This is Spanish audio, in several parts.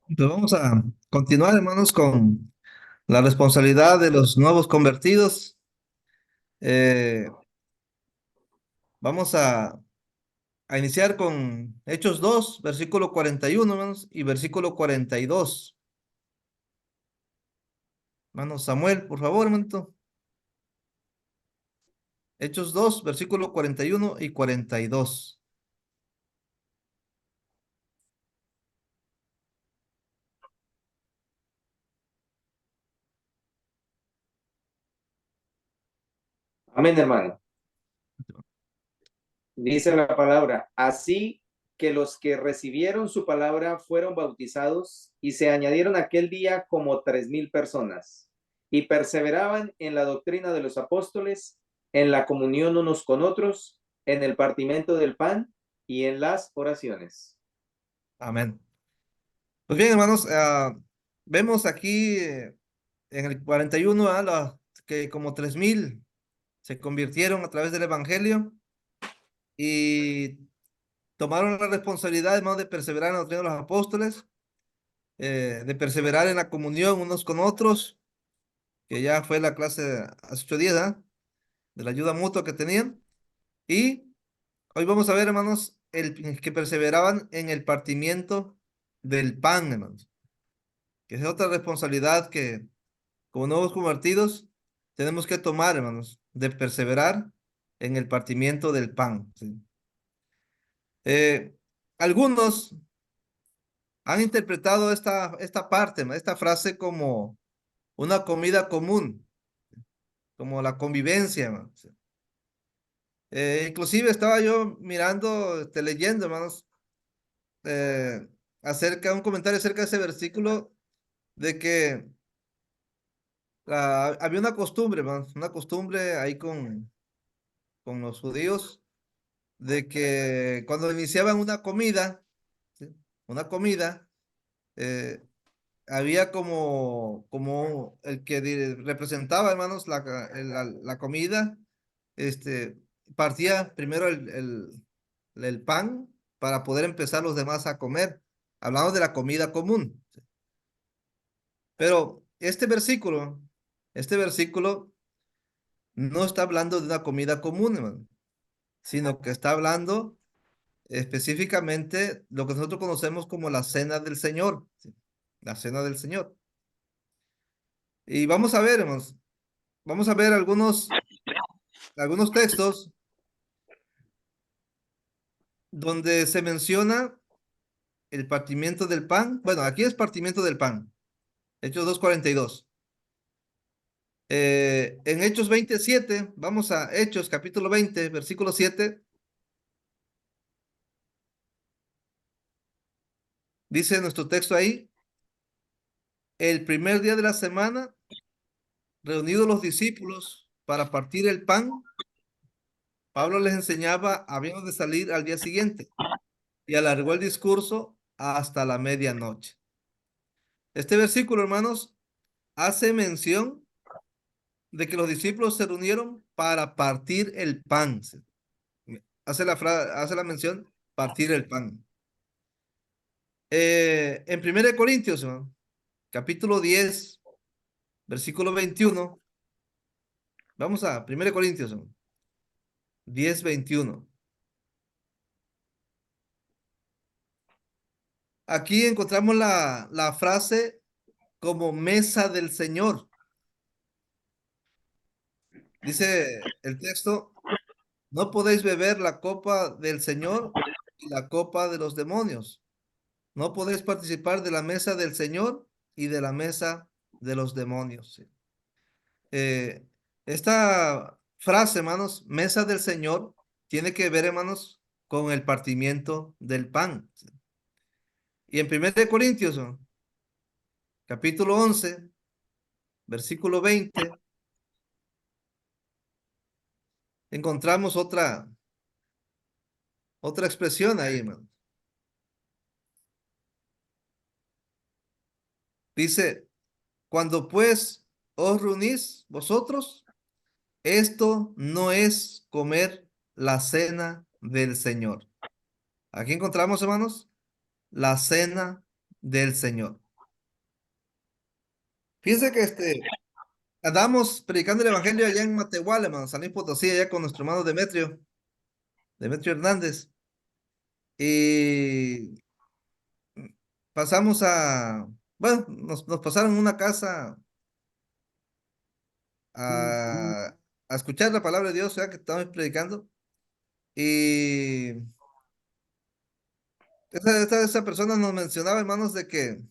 Entonces vamos a continuar, hermanos, con la responsabilidad de los nuevos convertidos. Eh, vamos a iniciar con Hechos 2, versículo 41, hermanos, y versículo 42. Hermano Samuel, por favor, hermanito. Hechos 2, versículo 41 y 42. Amén, hermano. Dice la palabra, así que los que recibieron su palabra fueron bautizados y se añadieron aquel día como 3,000 personas y perseveraban en la doctrina de los apóstoles, en la comunión unos con otros, en el partimiento del pan y en las oraciones. Amén. Pues bien, hermanos, vemos aquí en el 41 que como 3,000 se convirtieron a través del Evangelio y tomaron la responsabilidad, hermano, de perseverar en la doctrina de los apóstoles, de perseverar en la comunión unos con otros, que ya fue la clase hace 8 días, de la ayuda mutua que tenían. Y hoy vamos a ver, hermanos, que perseveraban en el partimiento del pan, hermanos, que es otra responsabilidad que como nuevos convertidos tenemos que tomar, hermanos, de perseverar en el partimiento del pan. ¿Sí? Eh, algunos han interpretado esta parte, esta frase como una comida común, como la convivencia, hermano. Inclusive estaba yo mirando, leyendo, hermanos, eh, un comentario acerca de ese versículo, de que había una costumbre, hermanos, una costumbre ahí con los judíos, de que cuando iniciaban una comida, ¿sí? Una comida, eh, había como el que representaba, hermanos, la comida, este, partía primero el pan para poder empezar los demás a comer. Hablamos de la comida común. Pero este versículo no está hablando de una comida común, hermano, sino que está hablando específicamente lo que nosotros conocemos como la cena del Señor. ¿Sí? La cena del Señor. Y vamos a ver, hermanos, vamos a ver algunos textos donde se menciona el partimiento del pan. Bueno, aquí es partimiento del pan. Hechos 2:42. En Hechos 27, vamos a Hechos capítulo 20, versículo 7. Dice nuestro texto ahí: el primer día de la semana, reunidos los discípulos para partir el pan, Pablo les enseñaba, habiendo de salir al día siguiente, y alargó el discurso hasta la medianoche. Este versículo, hermanos, hace mención de que los discípulos se reunieron para partir el pan. Hace la mención, partir el pan. En 1 Corintios, hermano, capítulo 10, versículo 21. Vamos a 1 Corintios, hermano, 10:21. Aquí encontramos la frase como mesa del Señor. Dice el texto: no podéis beber la copa del Señor y la copa de los demonios. No podéis participar de la mesa del Señor y de la mesa de los demonios. ¿Sí? Eh, esta frase, hermanos, mesa del Señor, tiene que ver, hermanos, con el partimiento del pan. ¿Sí? Y en 1 Corintios, ¿no? Capítulo 11, versículo 20, encontramos otra expresión ahí, hermano. Dice: cuando pues os reunís vosotros, esto no es comer la cena del Señor. Aquí encontramos, hermanos, la cena del Señor. Fíjense que andamos predicando el evangelio allá en Matehuala, hermano, San Luis Potosí, allá con nuestro hermano Demetrio Hernández. Y pasamos bueno, nos pasaron una casa a escuchar la palabra de Dios, ya que estamos predicando. Y esa persona nos mencionaba, hermanos, de que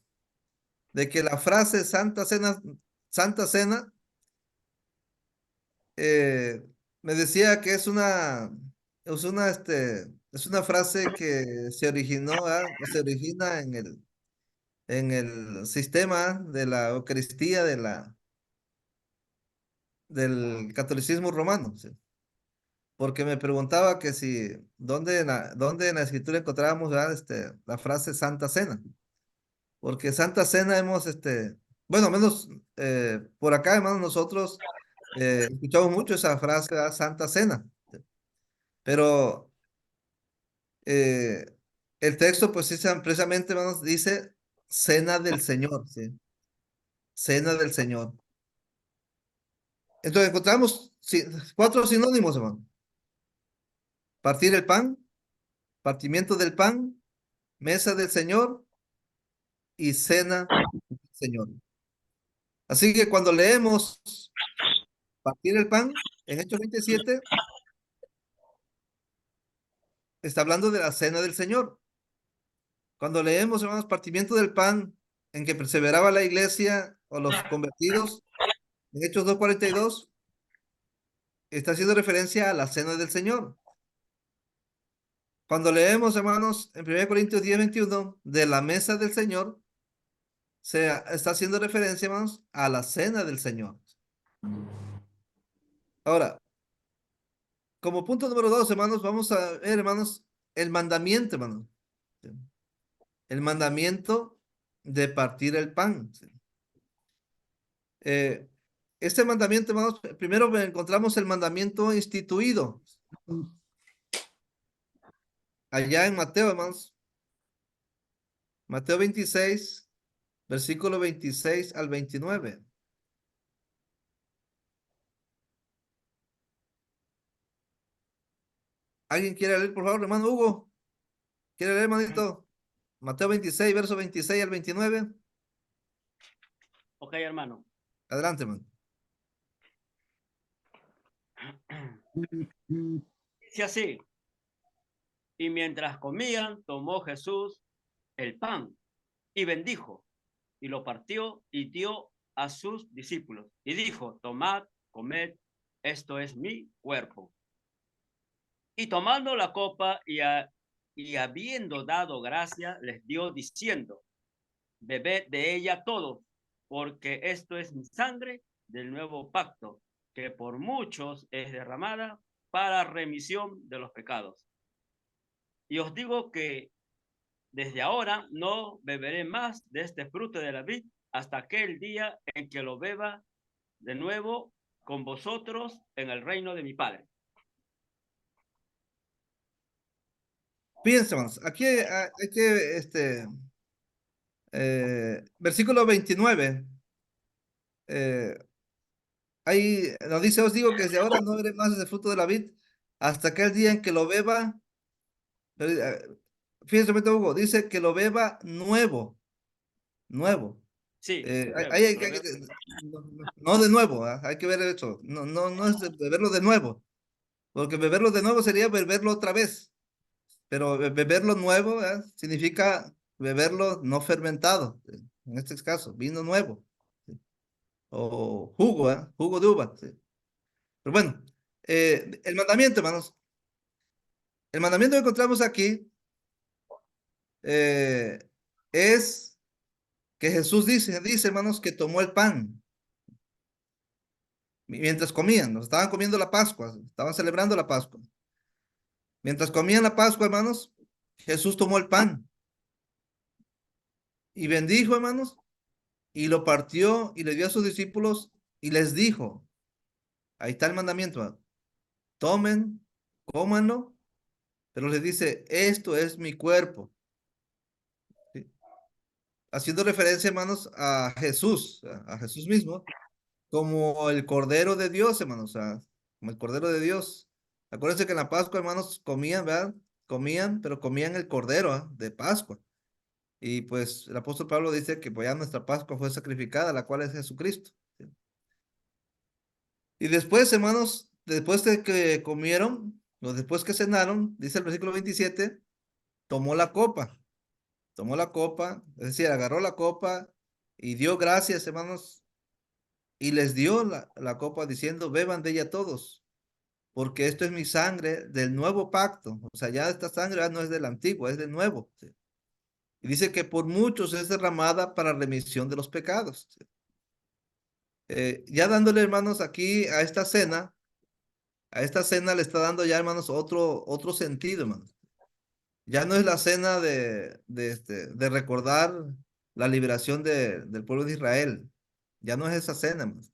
la frase Santa Cena, eh, me decía que es una frase que se originó, ¿verdad? Se origina en el sistema de la Eucaristía del catolicismo romano, ¿sí? Porque me preguntaba que si, ¿dónde en la escritura encontrábamos, ¿verdad? La frase Santa Cena? Porque Santa Cena bueno, al menos por acá, hermanos, nosotros escuchamos mucho esa frase, ¿verdad? Santa Cena, pero eh, el texto, pues sí, precisamente, hermanos, dice Cena del Señor, ¿sí? Cena del Señor. Entonces encontramos cuatro sinónimos, hermano. Partir el pan, partimiento del pan, mesa del Señor y cena del Señor. Así que cuando leemos partir el pan en Hechos 27, está hablando de la cena del Señor. Cuando leemos, hermanos, partimiento del pan en que perseveraba la iglesia o los convertidos, en Hechos 2:42, está haciendo referencia a la cena del Señor. Cuando leemos, hermanos, en 1 Corintios 10:21, de la mesa del Señor, se está haciendo referencia, hermanos, a la cena del Señor. Ahora, como punto número dos, hermanos, vamos a ver, hermanos, el mandamiento, hermanos. ¿Sí? El mandamiento de partir el pan. ¿Sí? Eh, este mandamiento, hermanos, primero encontramos el mandamiento instituido allá en Mateo, hermanos. Mateo 26, versículo 26 al 29. ¿Alguien quiere leer, por favor, hermano Hugo? ¿Quiere leer, hermanito? Mateo 26, verso 26 al 29. Ok, hermano. Adelante, hermano. Dice así, y mientras comían, tomó Jesús el pan y bendijo, y lo partió y dio a sus discípulos. Y dijo, tomad, comed, esto es mi cuerpo. Y tomando la copa y habiendo dado gracia, les dio diciendo, bebed de ella todos, porque esto es mi sangre del nuevo pacto, que por muchos es derramada para remisión de los pecados. Y os digo que desde ahora no beberé más de este fruto de la vid hasta aquel día en que lo beba de nuevo con vosotros en el reino de mi Padre. Fíjense, hermanos, aquí hay que, versículo 29, eh, ahí nos dice, os digo que desde ahora no beberé más ese fruto de la vid hasta aquel día en que lo beba. Fíjense, Hugo, dice que lo beba nuevo, nuevo. Sí, Ahí nuevo, no de nuevo, ¿ah? Hay que ver eso. No, no, no es beberlo de nuevo, porque beberlo de nuevo sería beberlo otra vez, pero beberlo nuevo, ¿ah? Significa beberlo no fermentado, en este caso, vino nuevo, ¿sí? O jugo, ¿ah? Jugo de uva, ¿sí? Pero bueno, el mandamiento, hermanos, el mandamiento que encontramos aquí eh, es que Jesús dice, hermanos, que tomó el pan mientras comían, nos estaban comiendo la Pascua, estaban celebrando la Pascua. Mientras comían la Pascua, hermanos, Jesús tomó el pan y bendijo, hermanos, y lo partió y le dio a sus discípulos y les dijo, ahí está el mandamiento, hermano, tomen, cómanlo, pero les dice, esto es mi cuerpo. ¿Sí? haciendo referencia, hermanos, a Jesús, a Jesús mismo, como el Cordero de Dios, hermanos, como el Cordero de Dios. Acuérdense que en la Pascua, hermanos, comían, ¿verdad? Comían, pero comían el Cordero, de Pascua. Y pues el apóstol Pablo dice que pues ya nuestra Pascua fue sacrificada, la cual es Jesucristo. ¿Sí? Y después, hermanos, después de que comieron, o después que cenaron, dice el versículo 27, tomó la copa, es decir, agarró la copa y dio gracias, hermanos, y les dio la copa diciendo, beban de ella todos, porque esto es mi sangre del nuevo pacto. O sea, ya esta sangre ya no es del antiguo, es del nuevo. ¿Sí? Y dice que por muchos es derramada para remisión de los pecados. ¿Sí? Ya dándole, hermanos, aquí a esta cena le está dando ya, hermanos, otro sentido, hermanos. Ya no es la cena de recordar la liberación del pueblo de Israel. Ya no es esa cena, hermanos.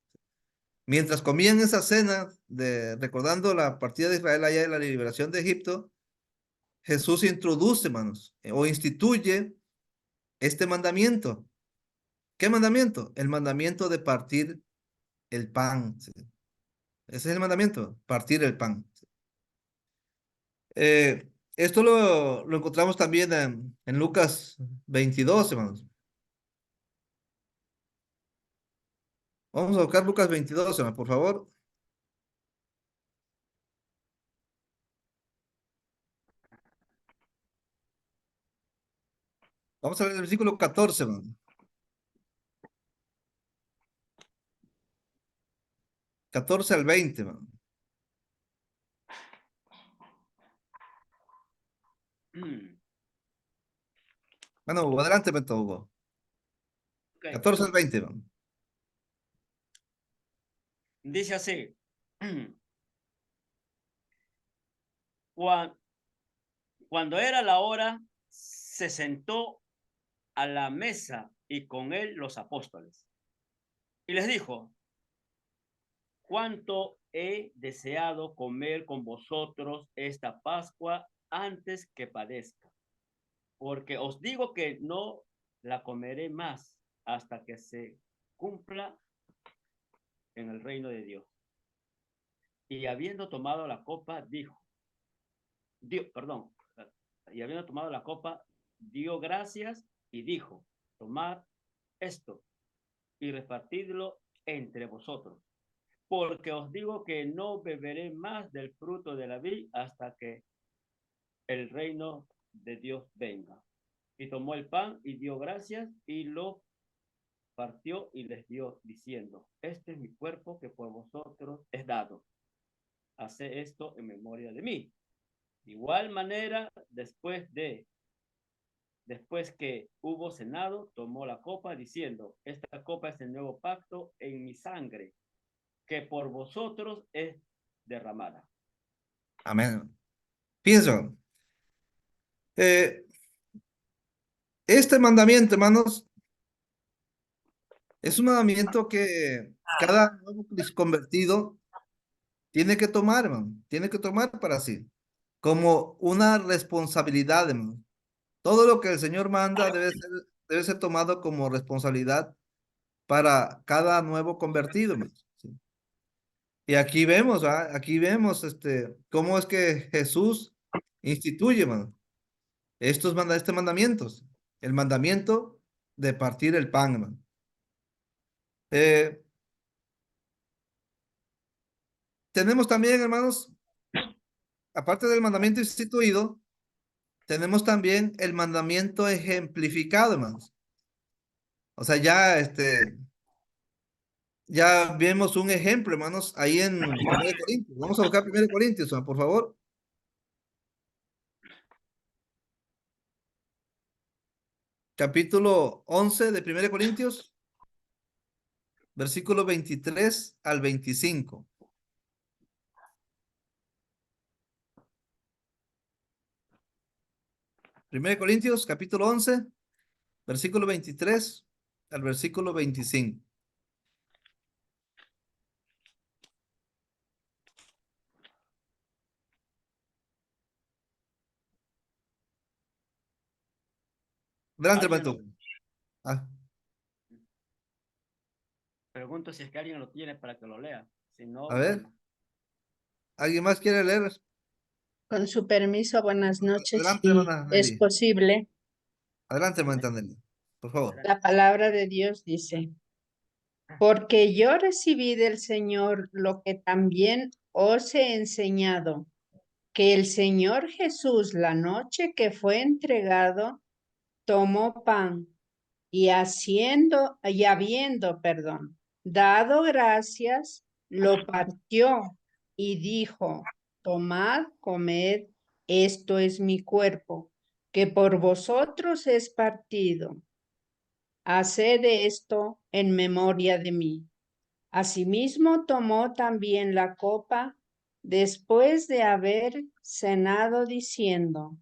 Mientras comían esa cena, recordando la partida de Israel allá de la liberación de Egipto, Jesús introduce, hermanos, o instituye este mandamiento. ¿Qué mandamiento? El mandamiento de partir el pan. ¿Sí? Ese es el mandamiento, partir el pan. Esto lo encontramos también en Lucas 22, hermanos. Vamos a buscar Lucas 22, hermanos, por favor. Vamos a ver el versículo 14, hermanos. 14 al 20, hermanos. Bueno, adelante, Beto Hugo. Ok. 14 al 20, hermanos. Dice así. Cuan- Cuando era la hora, se sentó a la mesa y con él los apóstoles. Y les dijo, cuánto he deseado comer con vosotros esta Pascua antes que padezca, porque os digo que no la comeré más hasta que se cumpla en el reino de Dios. Y habiendo tomado la copa, perdón, y habiendo tomado la copa, dio gracias y dijo, tomad esto y repartidlo entre vosotros, porque os digo que no beberé más del fruto de la vid hasta que el reino de Dios venga. Y tomó el pan y dio gracias y lo partió y les dio diciendo, este es mi cuerpo que por vosotros es dado. Haced esto en memoria de mí. De igual manera, después que hubo cenado, tomó la copa diciendo, esta copa es el nuevo pacto en mi sangre, que por vosotros es derramada. Amén. Pienso, eh, este mandamiento, hermanos, es un mandamiento que cada nuevo convertido tiene que tomar, hermano, tiene que tomar para sí, como una responsabilidad, hermano. Todo lo que el Señor manda debe ser tomado como responsabilidad para cada nuevo convertido, hermano. ¿Sí? Y aquí vemos, ¿ah? Aquí vemos cómo es que Jesús instituye, hermano, estos mandamientos. El mandamiento de partir el pan, hermano. Eh, Tenemos también, hermanos, aparte del mandamiento instituido, tenemos también el mandamiento ejemplificado, hermanos. O sea, ya vemos un ejemplo, hermanos, ahí en 1 Corintios. Vamos a buscar 1 Corintios, por favor. Capítulo 11 de 1 Corintios, versículo 23 al 25. 1 Corintios, capítulo 11, versículo 23 al versículo 25. Adelante, ¿Alguien lo, hermano. Ah, Pregunto si es que alguien lo tiene para que lo lea. Si a no, ver, bueno. ¿alguien más quiere leer? Con su permiso, buenas noches, Adelante, si hermana es Nelly. posible. Adelante, hermana Nelly. Por favor. La palabra de Dios dice, porque yo recibí del Señor lo que también os he enseñado, que el Señor Jesús, la noche que fue entregado, tomó pan y habiendo, perdón, dado gracias, lo partió y dijo, tomad, comed, esto es mi cuerpo, que por vosotros es partido. Haced esto en memoria de mí. Asimismo tomó también la copa después de haber cenado diciendo,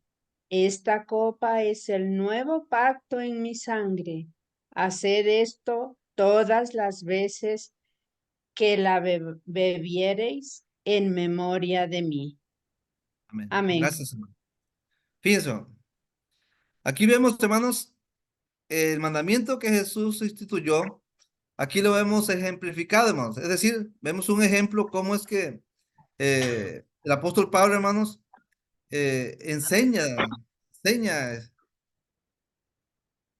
esta copa es el nuevo pacto en mi sangre. Haced esto todas las veces que la bebiereis en memoria de mí. Amén. Amén. Gracias, hermano. Fíjense, hermano. Aquí vemos, hermanos, el mandamiento que Jesús instituyó. Aquí lo vemos ejemplificado, hermanos. Es decir, vemos un ejemplo cómo es que el apóstol Pablo, hermanos, enseña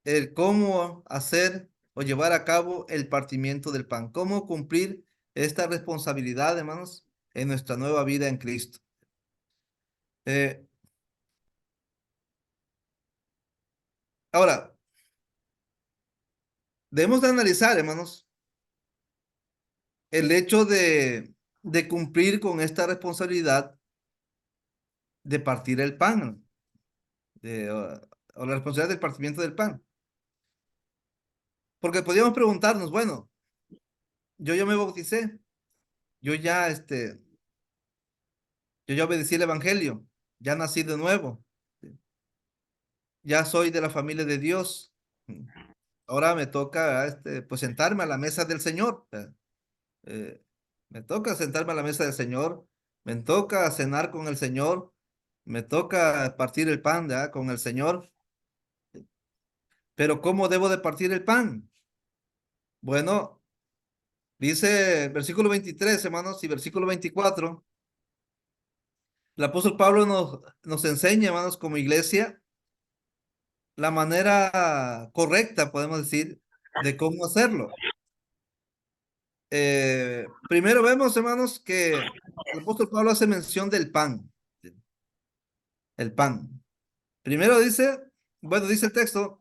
el cómo hacer o llevar a cabo el partimiento del pan, cómo cumplir esta responsabilidad, hermanos, en nuestra nueva vida en Cristo. Eh, Ahora, debemos de analizar, hermanos, el hecho de cumplir con esta responsabilidad de partir el pan, o la responsabilidad del partimiento del pan. Porque podríamos preguntarnos, bueno, yo ya me bauticé, yo ya, yo ya obedecí el evangelio, ya nací de nuevo, ya soy de la familia de Dios. Ahora me toca, pues sentarme a la mesa del Señor. Eh, Me toca sentarme a la mesa del Señor, me toca cenar con el Señor, me toca partir el pan, ¿verdad? Con el Señor. Pero ¿cómo debo de partir el pan? Bueno, dice versículo 23, hermanos, y versículo 24. El apóstol Pablo nos enseña, hermanos, como iglesia, la manera correcta, podemos decir, de cómo hacerlo. Primero vemos, hermanos, que el apóstol Pablo hace mención del pan, el pan. Primero dice, bueno, dice el texto,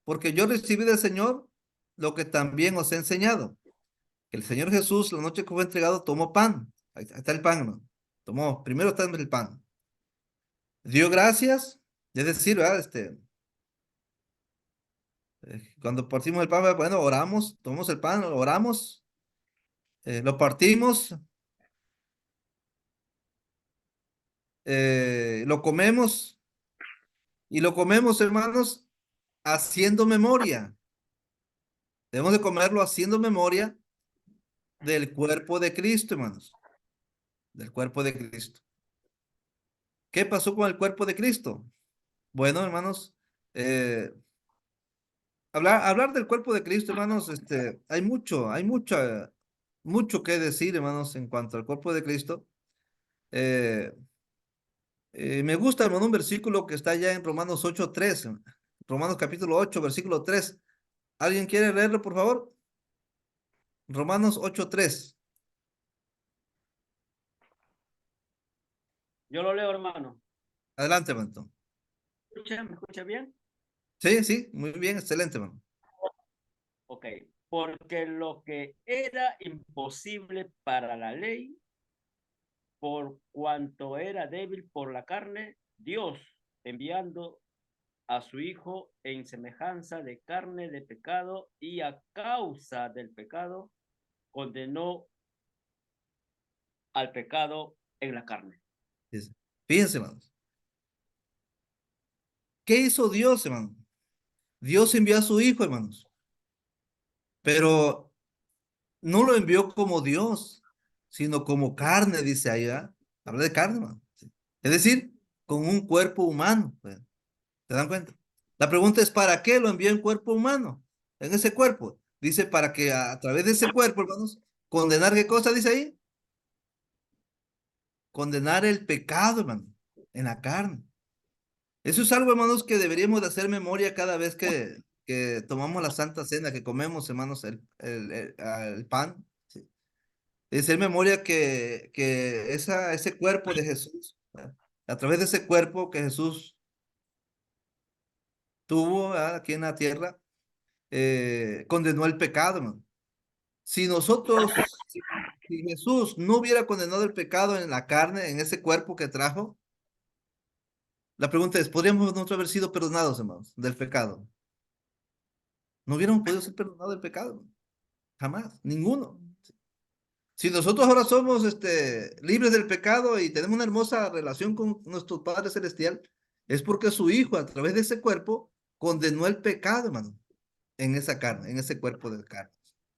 porque yo recibí del Señor lo que también os he enseñado. El Señor Jesús, la noche que fue entregado, tomó pan. Ahí está el pan, hermano. Tomó, primero está el pan. Dio gracias, es decir, ¿verdad? Cuando partimos el pan, bueno, oramos, tomamos el pan, oramos, lo partimos, lo comemos y lo comemos, hermanos, haciendo memoria. Debemos de comerlo haciendo memoria del cuerpo de Cristo, hermanos, del cuerpo de Cristo. ¿Qué pasó con el cuerpo de Cristo? Bueno, hermanos, eh, hablar del cuerpo de Cristo, hermanos, mucho que decir, hermanos, en cuanto al cuerpo de Cristo. Eh, Me gusta, hermano, un versículo que está ya en Romanos 8:3, Romanos capítulo 8, versículo 3. ¿Alguien quiere leerlo, por favor? Romanos 8:3. Yo lo leo, hermano. Adelante, hermano. ¿Me escucha bien? Sí, sí, muy bien, excelente, hermano. Ok. Porque lo que era imposible para la ley, por cuanto era débil por la carne, Dios, enviando a su Hijo en semejanza de carne de pecado y a causa del pecado, condenó al pecado en la carne. Fíjense, hermanos. ¿Qué hizo Dios, hermano? Dios envió a su Hijo, hermanos, pero no lo envió como Dios, sino como carne, dice ahí, ¿verdad? Habla de carne, hermano. Sí. Es decir, con un cuerpo humano, pues. ¿Se dan cuenta? La pregunta es, ¿para qué lo envió en cuerpo humano? en ese cuerpo. Dice para que a través de ese cuerpo, hermanos, condenar qué cosa dice ahí. Condenar el pecado, hermano, en la carne. Eso es algo, hermanos, que deberíamos de hacer memoria cada vez que tomamos la Santa Cena, que comemos, hermanos, el pan. ¿Sí? Es hacer memoria que ese cuerpo de Jesús, ¿verdad? A través de ese cuerpo que Jesús tuvo, ¿verdad? Aquí en la tierra, condenó el pecado, hermano. Si Jesús no hubiera condenado el pecado en la carne, en ese cuerpo que trajo, la pregunta es, ¿podríamos nosotros haber sido perdonados, hermanos, del pecado? No hubiéramos podido ser perdonados del pecado. Jamás, ninguno. Si nosotros ahora somos libres del pecado y tenemos una hermosa relación con nuestro Padre Celestial, es porque su Hijo, a través de ese cuerpo, condenó el pecado, hermano, en esa carne, en ese cuerpo de carne.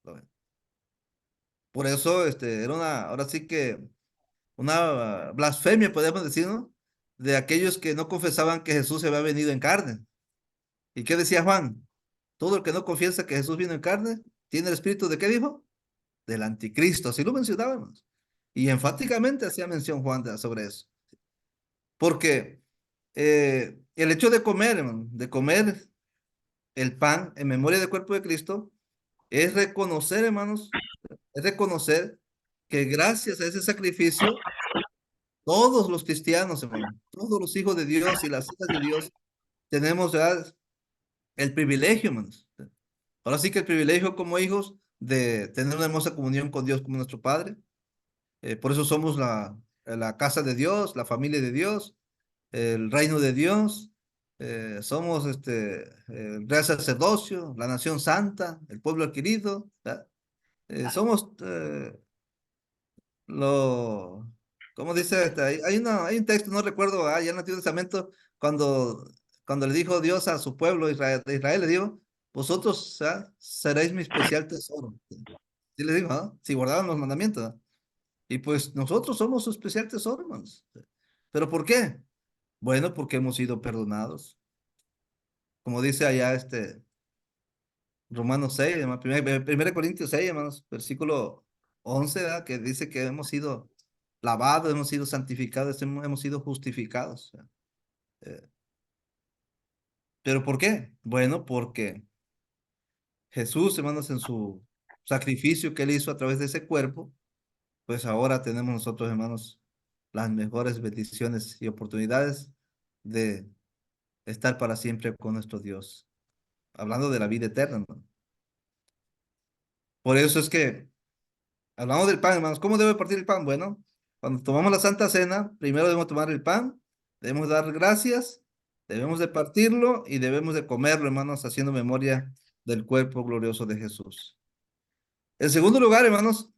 ¿Lo ven? Por eso, era ahora sí que una blasfemia, podemos decir, ¿no? De aquellos que no confesaban que Jesús se había venido en carne. ¿Y qué decía Juan? Todo el que no confiesa que Jesús vino en carne, tiene el espíritu de ¿qué dijo? Del anticristo, así lo mencionábamos. Y enfáticamente hacía mención Juan sobre eso. Porque el hecho de comer, hermano, de comer el pan en memoria del cuerpo de Cristo, es reconocer, hermanos, es reconocer que gracias a ese sacrificio, todos los cristianos, hermano, todos los hijos de Dios y las hijas de Dios, tenemos ya el privilegio, hermanos. Ahora sí que el privilegio como hijos de tener una hermosa comunión con Dios como nuestro Padre. Por eso somos la casa de Dios, la familia de Dios, el reino de Dios. Somos el real sacerdocio, la nación santa, el pueblo adquirido. ¿Verdad? Somos lo, ¿cómo dice? Hay un texto, no recuerdo, ya en el Antiguo Testamento, cuando le dijo Dios a su pueblo de Israel, le dijo, vosotros seréis mi especial tesoro. Sí le digo, ¿no? Si guardaban los mandamientos. ¿No? Y pues nosotros somos su especial tesoro, hermanos. ¿Pero por qué? Bueno, porque hemos sido perdonados. Como dice allá Romanos 6, hermano, 1 Corintios 6, hermanos, versículo 11, ¿verdad? Que dice que hemos sido lavados, hemos sido santificados, hemos sido justificados. Eh, ¿Pero por qué? Bueno, porque Jesús, hermanos, en su sacrificio que él hizo a través de ese cuerpo, pues ahora tenemos nosotros, hermanos, las mejores bendiciones y oportunidades de estar para siempre con nuestro Dios. Hablando de la vida eterna, ¿no? Por eso es que hablamos del pan, hermanos. ¿Cómo debe partir el pan? Bueno, cuando tomamos la Santa Cena, primero debemos tomar el pan, debemos dar gracias, debemos de partirlo y debemos de comerlo, hermanos, haciendo memoria del cuerpo glorioso de Jesús. En segundo lugar, hermanos,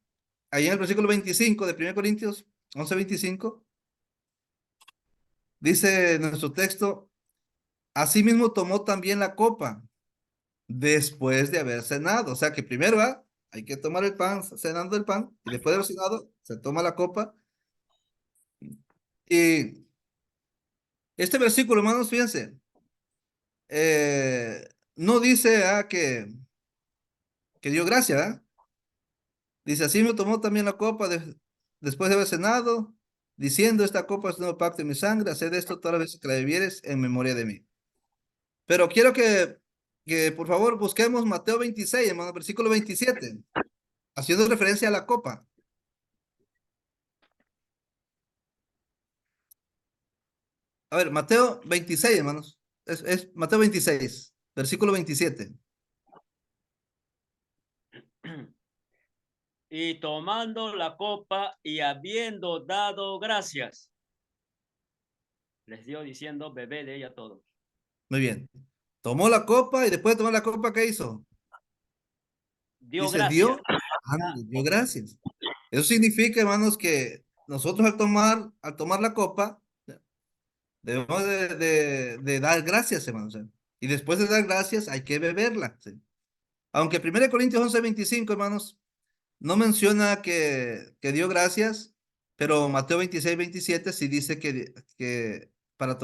ahí en el versículo 25 de 1 Corintios 11:25, dice nuestro texto, asimismo tomó también la copa después de haber cenado. O sea que primero hay que tomar el pan, cenando el pan, y después de haber cenado, se toma la copa. Y este versículo, hermanos, fíjense, no dice que dio gracia, ¿verdad? Dice, así me tomó también la copa después de haber cenado, diciendo, esta copa es un nuevo pacto en mi sangre, haced esto todas las veces que la bebieres en memoria de mí. Pero quiero que por favor busquemos Mateo 26, hermano, versículo 27, haciendo referencia a la copa. A ver, Mateo 26, hermanos. Es Mateo 26, versículo 27. Y tomando la copa y habiendo dado gracias, les dio diciendo, bebé de ella todos. Muy bien. Tomó la copa y después de tomar la copa, ¿qué hizo? Dio Dice, gracias. dio gracias. Eso significa, hermanos, que nosotros al tomar la copa, debemos de dar gracias, hermanos. Y después de dar gracias, hay que beberla. ¿Sí? Aunque 1 Corintios 11:25, hermanos, no menciona que dio gracias, pero Mateo 26:27 sí dice que para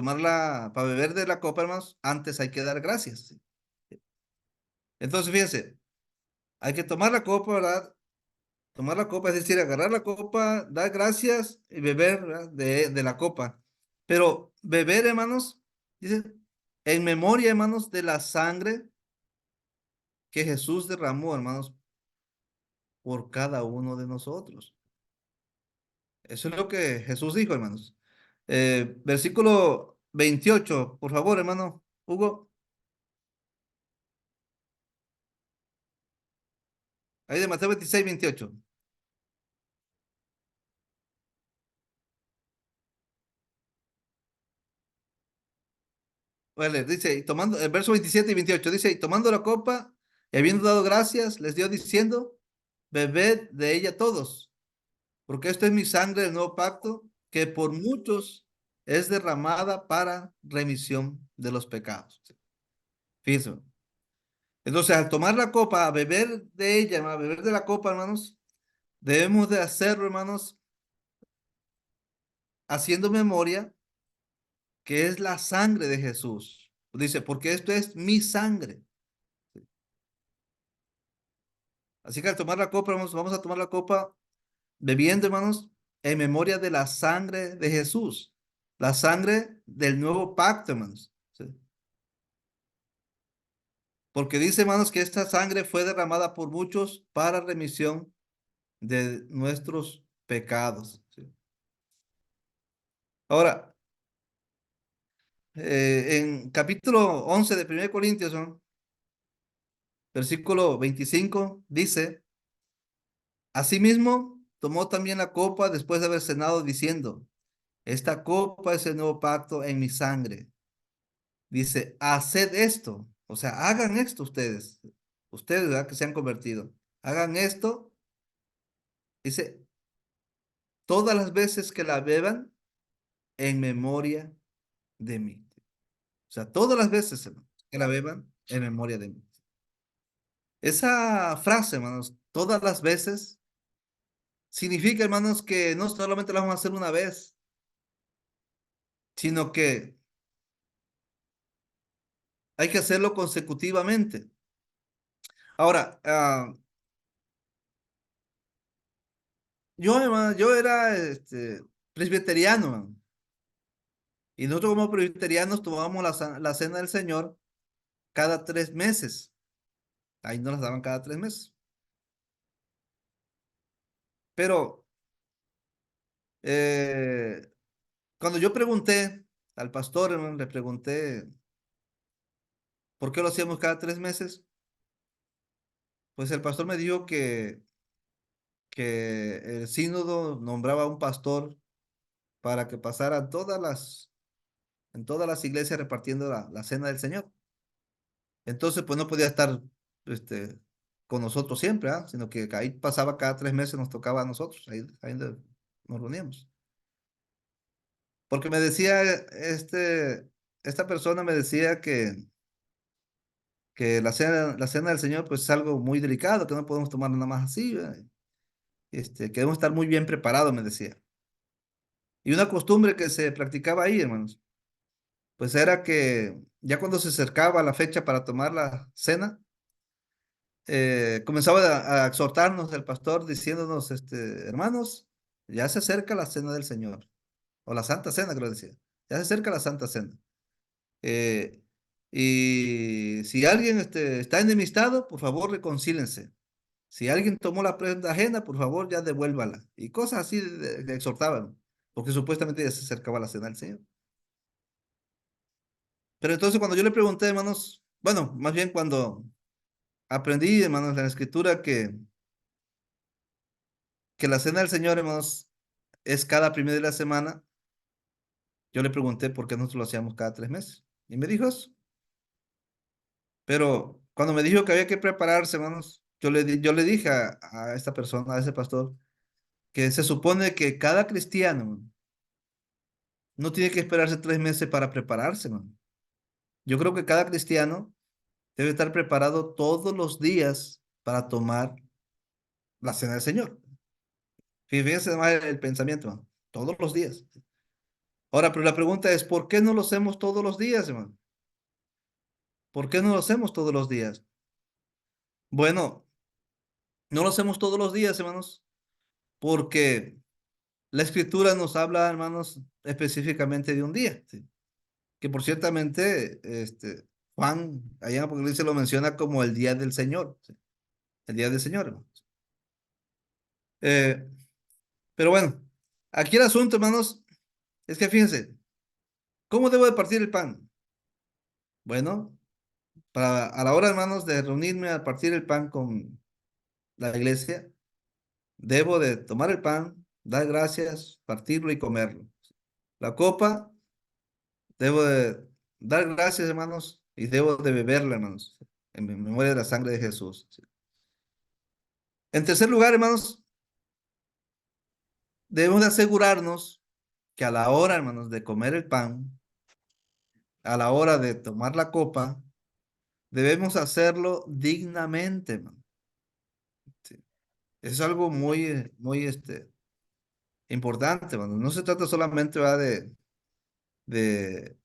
beber de la copa, hermanos, antes hay que dar gracias. ¿Sí? Entonces, fíjense, hay que tomar la copa, ¿verdad? Tomar la copa, es decir, agarrar la copa, dar gracias y beber, ¿verdad? De la copa. Pero beber, hermanos, dice, en memoria, hermanos, de la sangre que Jesús derramó, hermanos, por cada uno de nosotros. Eso es lo que Jesús dijo, hermanos. Versículo 28, por favor, hermano Hugo. Ahí de Mateo 26, 28. Vale, dice, y tomando, el verso 27 y 28 dice, y tomando la copa, y habiendo dado gracias, les dio diciendo, bebed de ella todos, porque esto es mi sangre del nuevo pacto, que por muchos es derramada para remisión de los pecados. Fíjense. Entonces, al tomar la copa, a beber de ella, a beber de la copa, hermanos, debemos de hacerlo, hermanos, haciendo memoria que es la sangre de Jesús. Dice, porque esto es mi sangre. Así que al tomar la copa, vamos a tomar la copa bebiendo, hermanos, en memoria de la sangre de Jesús, la sangre del nuevo pacto, hermanos. ¿Sí? Porque dice, hermanos, que esta sangre fue derramada por muchos para remisión de nuestros pecados. ¿Sí? Ahora, en capítulo 11 de 1 Corintios, ¿no? Versículo 25, dice, asimismo, tomó también la copa después de haber cenado, diciendo, esta copa es el nuevo pacto en mi sangre. Dice, haced esto, o sea, hagan esto ustedes, ¿verdad? Que se han convertido, hagan esto, dice, todas las veces que la beban en memoria de mí. O sea, todas las veces, hermano, que la beban en memoria de mí. Esa frase, hermanos, todas las veces, significa, hermanos, que no solamente la vamos a hacer una vez, sino que hay que hacerlo consecutivamente. Ahora, yo, hermano, yo era presbiteriano, hermano. Y nosotros como presbiterianos tomábamos la cena del Señor cada 3 meses. Ahí nos las daban cada 3 meses. Pero eh, cuando yo pregunté al pastor, hermano, le pregunté por qué lo hacíamos cada 3 meses, pues el pastor me dijo que el sínodo nombraba a un pastor para que pasara en todas las iglesias repartiendo la cena del Señor. Entonces, pues no podía estar este, con nosotros siempre, ¿ah? Sino que ahí pasaba cada 3 meses, nos tocaba a nosotros, ahí nos reuníamos. Porque me decía, esta persona me decía que la cena del Señor pues es algo muy delicado, que no podemos tomar nada más así, ¿verdad? Que debemos estar muy bien preparados, me decía. Y una costumbre que se practicaba ahí, hermanos, pues era que ya cuando se acercaba la fecha para tomar la cena, comenzaba a exhortarnos el pastor diciéndonos, hermanos, ya se acerca la cena del Señor, o la Santa Cena, creo que decía, ya se acerca la Santa Cena. Eh, y si alguien está enemistado, por favor, reconcílense. Si alguien tomó la prenda ajena, por favor, ya devuélvala. Y cosas así le exhortaban, porque supuestamente ya se acercaba la cena del Señor. Pero entonces cuando yo le pregunté, hermanos, bueno, más bien cuando aprendí, hermanos, en la escritura que la cena del Señor, hermanos, es cada primer de la semana, yo le pregunté por qué nosotros lo hacíamos cada 3 meses. Y me dijo eso. Pero cuando me dijo que había que prepararse, hermanos, yo le dije a esta persona, a ese pastor, que se supone que cada cristiano no tiene que esperarse 3 meses para prepararse, hermano. Yo creo que cada cristiano debe estar preparado todos los días para tomar la cena del Señor. Fíjense más el pensamiento, hermano. Todos los días. Ahora, pero la pregunta es, ¿por qué no lo hacemos todos los días, hermano? ¿Por qué no lo hacemos todos los días? Bueno, no lo hacemos todos los días, hermanos, porque la Escritura nos habla, hermanos, específicamente de un día, ¿sí? Que por ciertamente, Juan, allá en Apocalipsis lo menciona como el día del Señor, ¿sí? El día del Señor, hermanos. Eh, pero bueno, aquí el asunto, hermanos, es que fíjense, ¿cómo debo de partir el pan? Bueno, a la hora, hermanos, de reunirme a partir el pan con la iglesia, debo de tomar el pan, dar gracias, partirlo y comerlo. La copa, debo de dar gracias, hermanos, y debo de beberla, hermanos, en memoria de la sangre de Jesús. En tercer lugar, hermanos, debemos de asegurarnos que a la hora, hermanos, de comer el pan, a la hora de tomar la copa, debemos hacerlo dignamente, hermano. Sí. Es algo muy, muy, importante, hermano. No se trata solamente, ¿verdad? De,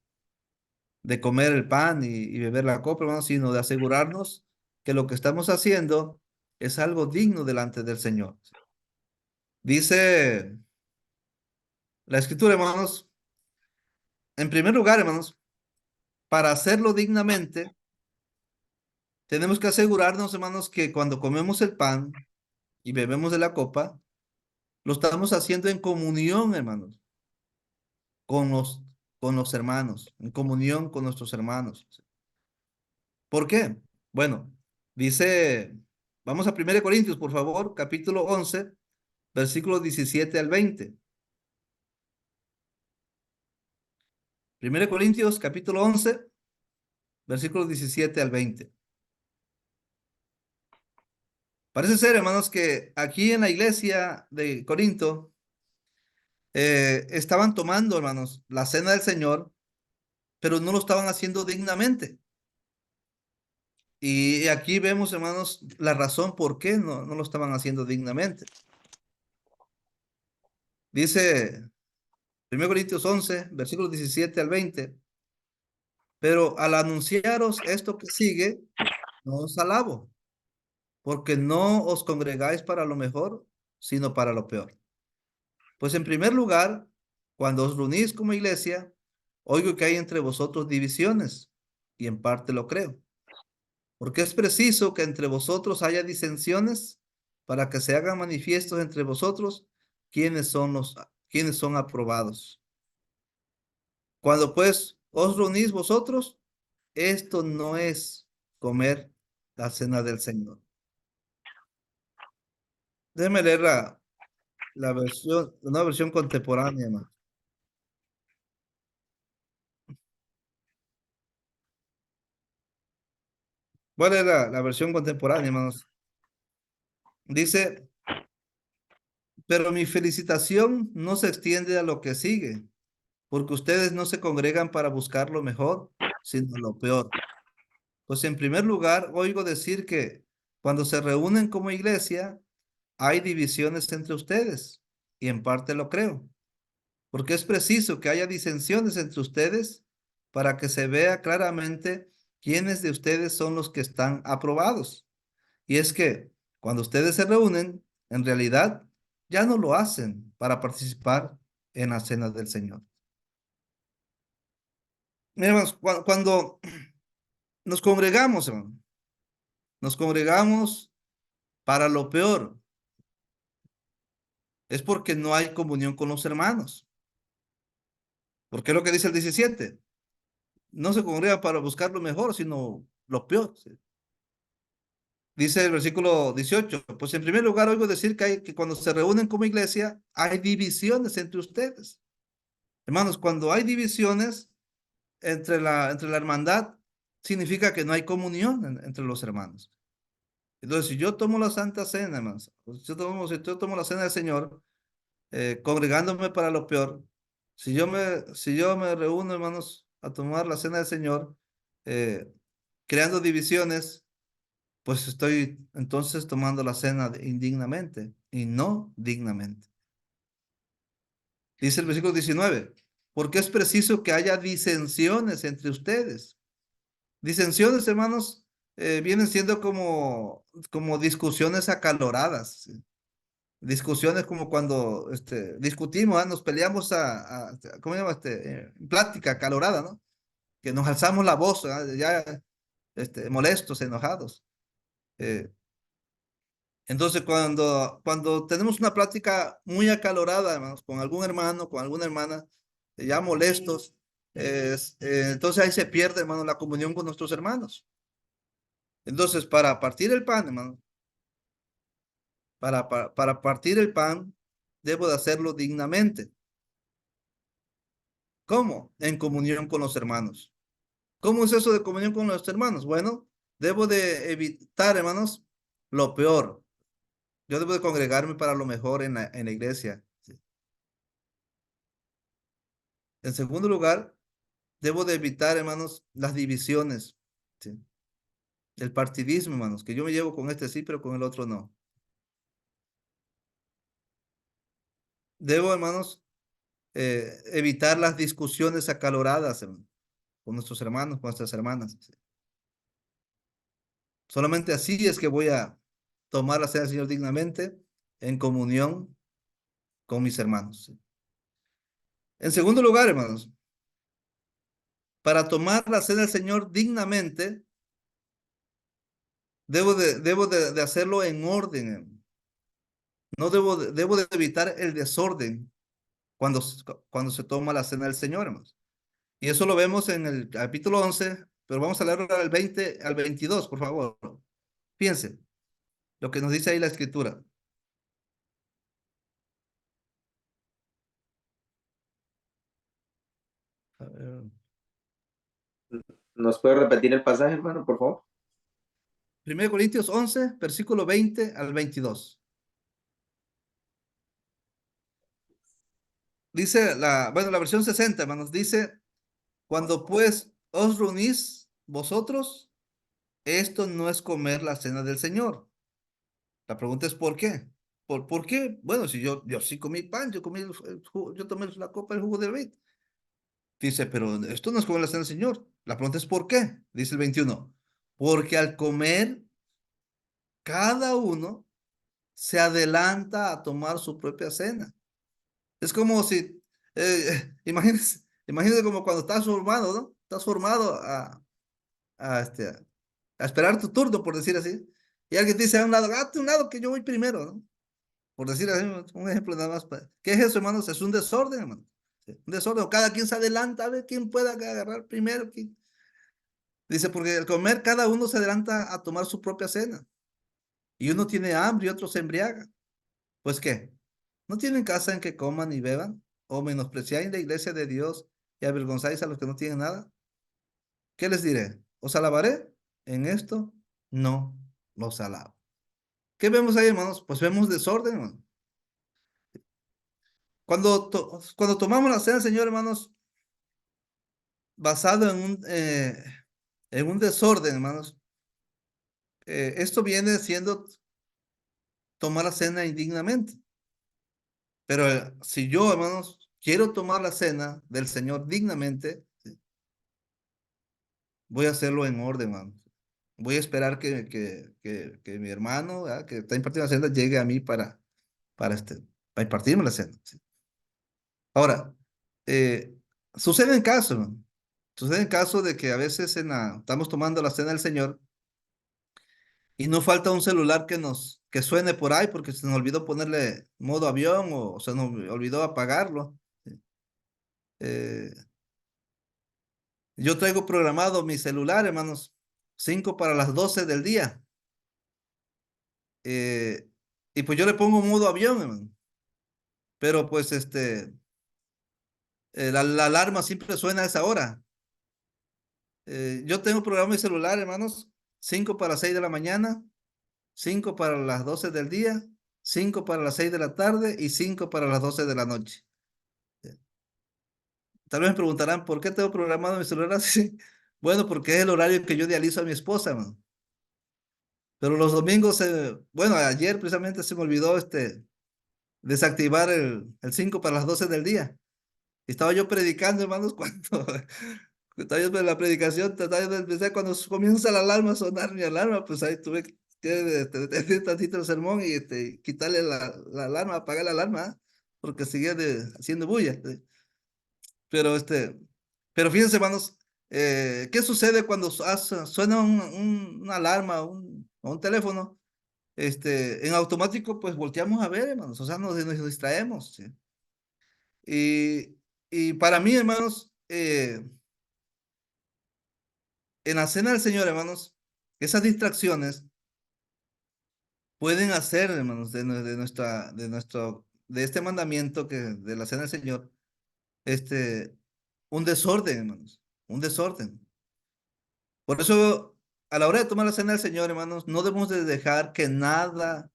de comer el pan y beber la copa, hermano, sino de asegurarnos que lo que estamos haciendo es algo digno delante del Señor. Dice la Escritura, hermanos, en primer lugar, hermanos, para hacerlo dignamente, tenemos que asegurarnos, hermanos, que cuando comemos el pan y bebemos de la copa, lo estamos haciendo en comunión, hermanos, con los, con los hermanos, en comunión con nuestros hermanos. ¿Por qué? Bueno, dice, vamos a 1 Corintios, por favor, capítulo 11, versículos 17 al 20. 1 Corintios, capítulo 11, versículos 17 al 20. Parece ser, hermanos, que aquí en la iglesia de Corinto estaban tomando, hermanos, la cena del Señor, pero no lo estaban haciendo dignamente. Y aquí vemos, hermanos, la razón por qué no lo estaban haciendo dignamente. Dice 1 Corintios 11, versículos 17 al 20. Pero al anunciaros esto que sigue, no os alabo, porque no os congregáis para lo mejor, sino para lo peor. Pues en primer lugar, cuando os reunís como iglesia, oigo que hay entre vosotros divisiones, y en parte lo creo. Porque es preciso que entre vosotros haya disensiones para que se hagan manifiestos entre vosotros quiénes son aprobados. Cuando pues os reunís vosotros, esto no es comer la cena del Señor. Déjeme leer la versión, una versión contemporánea, hermano. ¿Cuál es la versión contemporánea, hermanos? Dice, pero mi felicitación no se extiende a lo que sigue, porque ustedes no se congregan para buscar lo mejor, sino lo peor. Pues en primer lugar, oigo decir que cuando se reúnen como iglesia, hay divisiones entre ustedes, y en parte lo creo, porque es preciso que haya disensiones entre ustedes para que se vea claramente quiénes de ustedes son los que están aprobados. Y es que cuando ustedes se reúnen, en realidad ya no lo hacen para participar en la cena del Señor. Miren, hermanos, cuando nos congregamos, hermano, nos congregamos para lo peor, es porque no hay comunión con los hermanos. Porque es lo que dice el 17. No se congregan para buscar lo mejor, sino lo peor. ¿Sí? Dice el versículo 18, pues en primer lugar oigo decir que cuando se reúnen como iglesia, hay divisiones entre ustedes. Hermanos, cuando hay divisiones entre la hermandad, significa que no hay comunión entre los hermanos. Entonces, si yo tomo la Santa Cena, hermanos, si yo tomo la Cena del Señor, congregándome para lo peor, si yo me reúno, hermanos, a tomar la Cena del Señor, eh, creando divisiones, pues estoy entonces tomando la cena indignamente y no dignamente. Dice el versículo 19, porque es preciso que haya disensiones entre ustedes. Disensiones, hermanos, vienen siendo como discusiones acaloradas, ¿sí? Discusiones como cuando discutimos, ¿ah? Nos peleamos ¿cómo se llama? Plática acalorada, ¿no? Que nos alzamos la voz, ¿ah? Ya molestos, enojados. Eh, entonces, cuando tenemos una plática muy acalorada, hermanos, con algún hermano, con alguna hermana, ya molestos, entonces ahí se pierde, hermano, la comunión con nuestros hermanos. Entonces, para partir el pan, hermano, para partir el pan, debo de hacerlo dignamente. ¿Cómo? En comunión con los hermanos. ¿Cómo es eso de comunión con los hermanos? Bueno, debo de evitar, hermanos, lo peor. Yo debo de congregarme para lo mejor en la iglesia. ¿Sí? En segundo lugar, debo de evitar, hermanos, las divisiones. ¿Sí? El partidismo, hermanos, que yo me llevo con este sí, pero con el otro no. Debo, hermanos, evitar las discusiones acaloradas, hermano, con nuestros hermanos, con nuestras hermanas. ¿Sí? Solamente así es que voy a tomar la cena del Señor dignamente en comunión con mis hermanos. ¿Sí? En segundo lugar, hermanos, para tomar la cena del Señor dignamente, debo de hacerlo en orden. No debo de evitar el desorden cuando, cuando se toma la cena del Señor, hermanos. Y eso lo vemos en el capítulo 11, pero vamos a leer ahora el 20 al 22, por favor. Fíjense lo que nos dice ahí la escritura. A ver, ¿Nos puede repetir el pasaje, hermano, por favor? 1 Corintios 11, versículo 20 al 22. Dice bueno, la versión 60, hermanos, dice, cuando pues os reunís vosotros, esto no es comer la cena del Señor. La pregunta es ¿por qué? ¿Por qué? Bueno, si yo sí comí pan, yo comí yo tomé la copa del jugo de vid. Dice, pero esto no es comer la cena del Señor. La pregunta es ¿por qué? Dice el 21. Porque al comer, cada uno se adelanta a tomar su propia cena. Es como si, imagínense como cuando estás formado, ¿no? Estás formado a, este, a esperar tu turno, por decir así. Y alguien te dice a un lado, a un lado que yo voy primero, ¿no? Por decir así, un ejemplo nada más. ¿Qué es eso, hermanos? Es un desorden, hermano. Sí, un desorden. Cada quien se adelanta a ver quién pueda agarrar primero. Dice, porque al comer cada uno se adelanta a tomar su propia cena. Y uno tiene hambre y otro se embriaga. Pues ¿qué? ¿No tienen casa en que coman y beban? ¿O menospreciáis la iglesia de Dios y avergonzáis a los que no tienen nada? ¿Qué les diré? ¿Os alabaré? En esto no los alabo. ¿Qué vemos ahí, hermanos? Pues vemos desorden, hermanos. Cuando tomamos la cena, Señor, hermanos, basado en un desorden, hermanos, esto viene siendo tomar la cena indignamente. Pero si yo, hermanos, quiero tomar la cena del Señor dignamente, voy a hacerlo en orden, hermanos. Voy a esperar que mi hermano, ¿verdad? Que está impartiendo la cena, llegue a mí para, para impartirme la cena. ¿Sí? Ahora, eh, sucede en caso, hermano. Sucede en caso de que a veces estamos tomando la cena del Señor y no falta un celular que suene por ahí porque se nos olvidó ponerle modo avión o se nos olvidó apagarlo. Eh, yo traigo programado mi celular, hermanos, 5 para las 12 del día. eh, y pues yo le pongo modo avión, hermano. Pero pues la alarma siempre suena a esa hora. Yo tengo programado mi celular, hermanos, 5 para las 6 de la mañana, 5 para las 12 del día, 5 para las 6 de la tarde y 5 para las 12 de la noche. Tal vez me preguntarán, ¿por qué tengo programado mi celular así? Bueno, porque es el horario que yo dializo a mi esposa, hermano. Pero los domingos, bueno, ayer precisamente se me olvidó desactivar el 5 para las 12 del día. Estaba yo predicando, hermanos, Tal vez la predicación, tal vez empecé cuando comienza la alarma a sonar mi alarma, pues ahí tuve que detener tantito el sermón y quitarle la alarma, apagar la alarma, ¿ah? Porque seguía haciendo bulla. Pero, pero fíjense, hermanos, ¿qué sucede cuando suena una alarma o un teléfono? En automático, pues volteamos a ver, hermanos, o sea, nos distraemos, ¿sí? Y para mí, hermanos, en la cena del Señor, hermanos, esas distracciones pueden hacer, hermanos, de este mandamiento de la cena del Señor, este, un desorden, hermanos, un desorden. Por eso, a la hora de tomar la cena del Señor, hermanos, no debemos de dejar que nada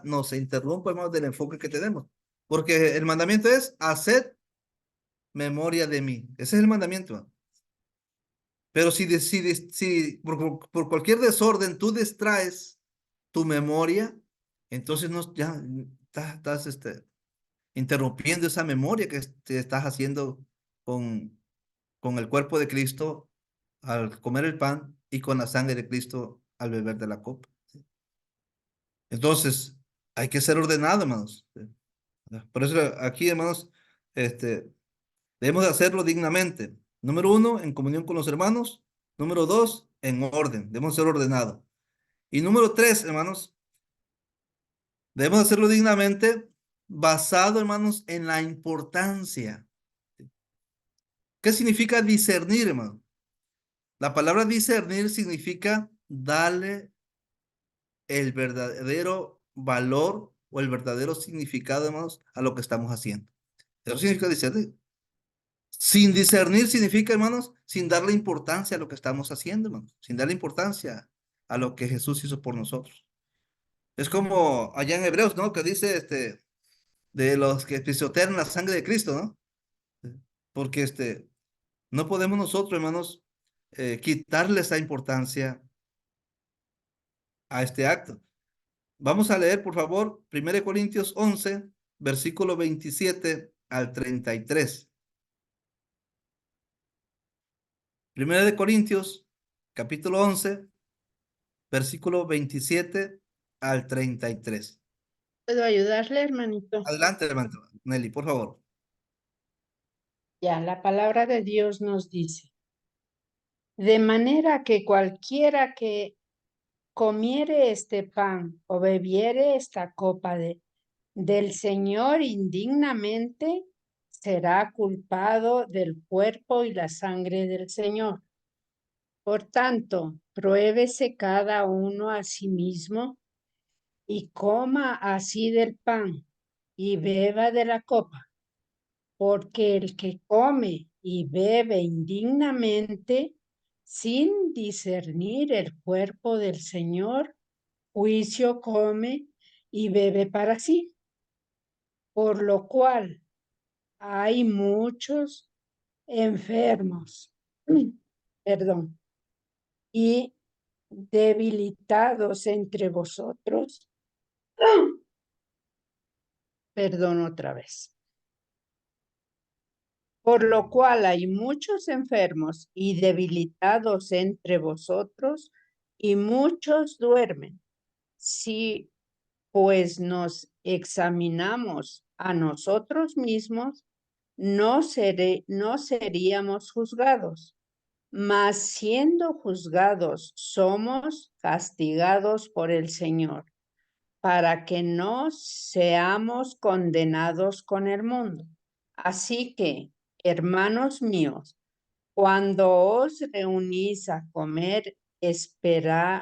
nos interrumpa, hermanos, del enfoque que tenemos. Porque el mandamiento es, haced memoria de mí. Ese es el mandamiento, hermano. Pero si por cualquier desorden tú distraes tu memoria, entonces no, ya estás interrumpiendo esa memoria que te estás haciendo con, con el cuerpo de Cristo al comer el pan y con la sangre de Cristo al beber de la copa. Entonces, hay que ser ordenado, hermanos. Por eso aquí, hermanos, este, debemos de hacerlo dignamente. Número uno, en comunión con los hermanos. Número dos, en orden. Debemos ser ordenados. Y número tres, hermanos, debemos hacerlo dignamente basado, hermanos, en la importancia. ¿Qué significa discernir, hermano? La palabra discernir significa darle el verdadero valor o el verdadero significado, hermanos, a lo que estamos haciendo. Eso significa discernir. Sin discernir significa, hermanos, sin darle importancia a lo que estamos haciendo, hermanos, sin darle importancia a lo que Jesús hizo por nosotros. Es como allá en Hebreos, ¿no? Que dice, de los que pisotean la sangre de Cristo, ¿no? Porque, no podemos nosotros, hermanos, quitarle esa importancia a este acto. Vamos a leer, por favor, 1 Corintios 11, versículo 27 al 33. 1 Corintios, capítulo 11, versículo 27 al 33. ¿Puedo ayudarle, hermanito? Adelante, hermano Nelly, por favor. Ya, la palabra de Dios nos dice, de manera que cualquiera que comiere este pan o bebiere esta copa del Señor indignamente, será culpado del cuerpo y la sangre del Señor. Por tanto, pruébese cada uno a sí mismo y coma así del pan y beba de la copa, porque el que come y bebe indignamente, sin discernir el cuerpo del Señor, juicio come y bebe para sí, por lo cual hay muchos enfermos, perdón, y debilitados entre vosotros, perdón otra vez. Por lo cual hay muchos enfermos y debilitados entre vosotros, y muchos duermen. Si pues nos examinamos a nosotros mismos, no seríamos juzgados, mas siendo juzgados somos castigados por el Señor, para que no seamos condenados con el mundo. Así que, hermanos míos, cuando os reunís a comer,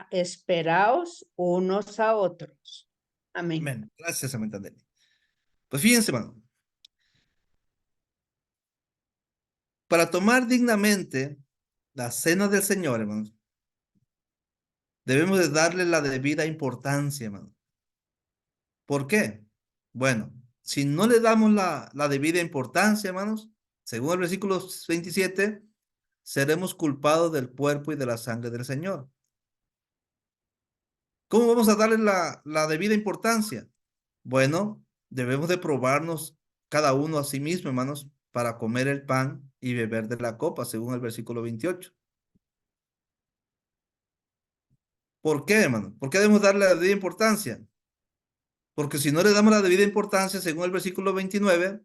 esperaos unos a otros. Amén. Amén. Gracias, hermano Nelly. Pues fíjense, hermano, para tomar dignamente la cena del Señor, hermanos, debemos de darle la debida importancia, hermano. ¿Por qué? Bueno, si no le damos la debida importancia, hermanos, según el versículo 27, seremos culpados del cuerpo y de la sangre del Señor. ¿Cómo vamos a darle la debida importancia? Bueno, debemos de probarnos cada uno a sí mismo, hermanos, para comer el pan y beber de la copa, según el versículo 28. ¿Por qué, hermano? ¿Por qué debemos darle la debida importancia? Porque si no le damos la debida importancia, según el versículo 29,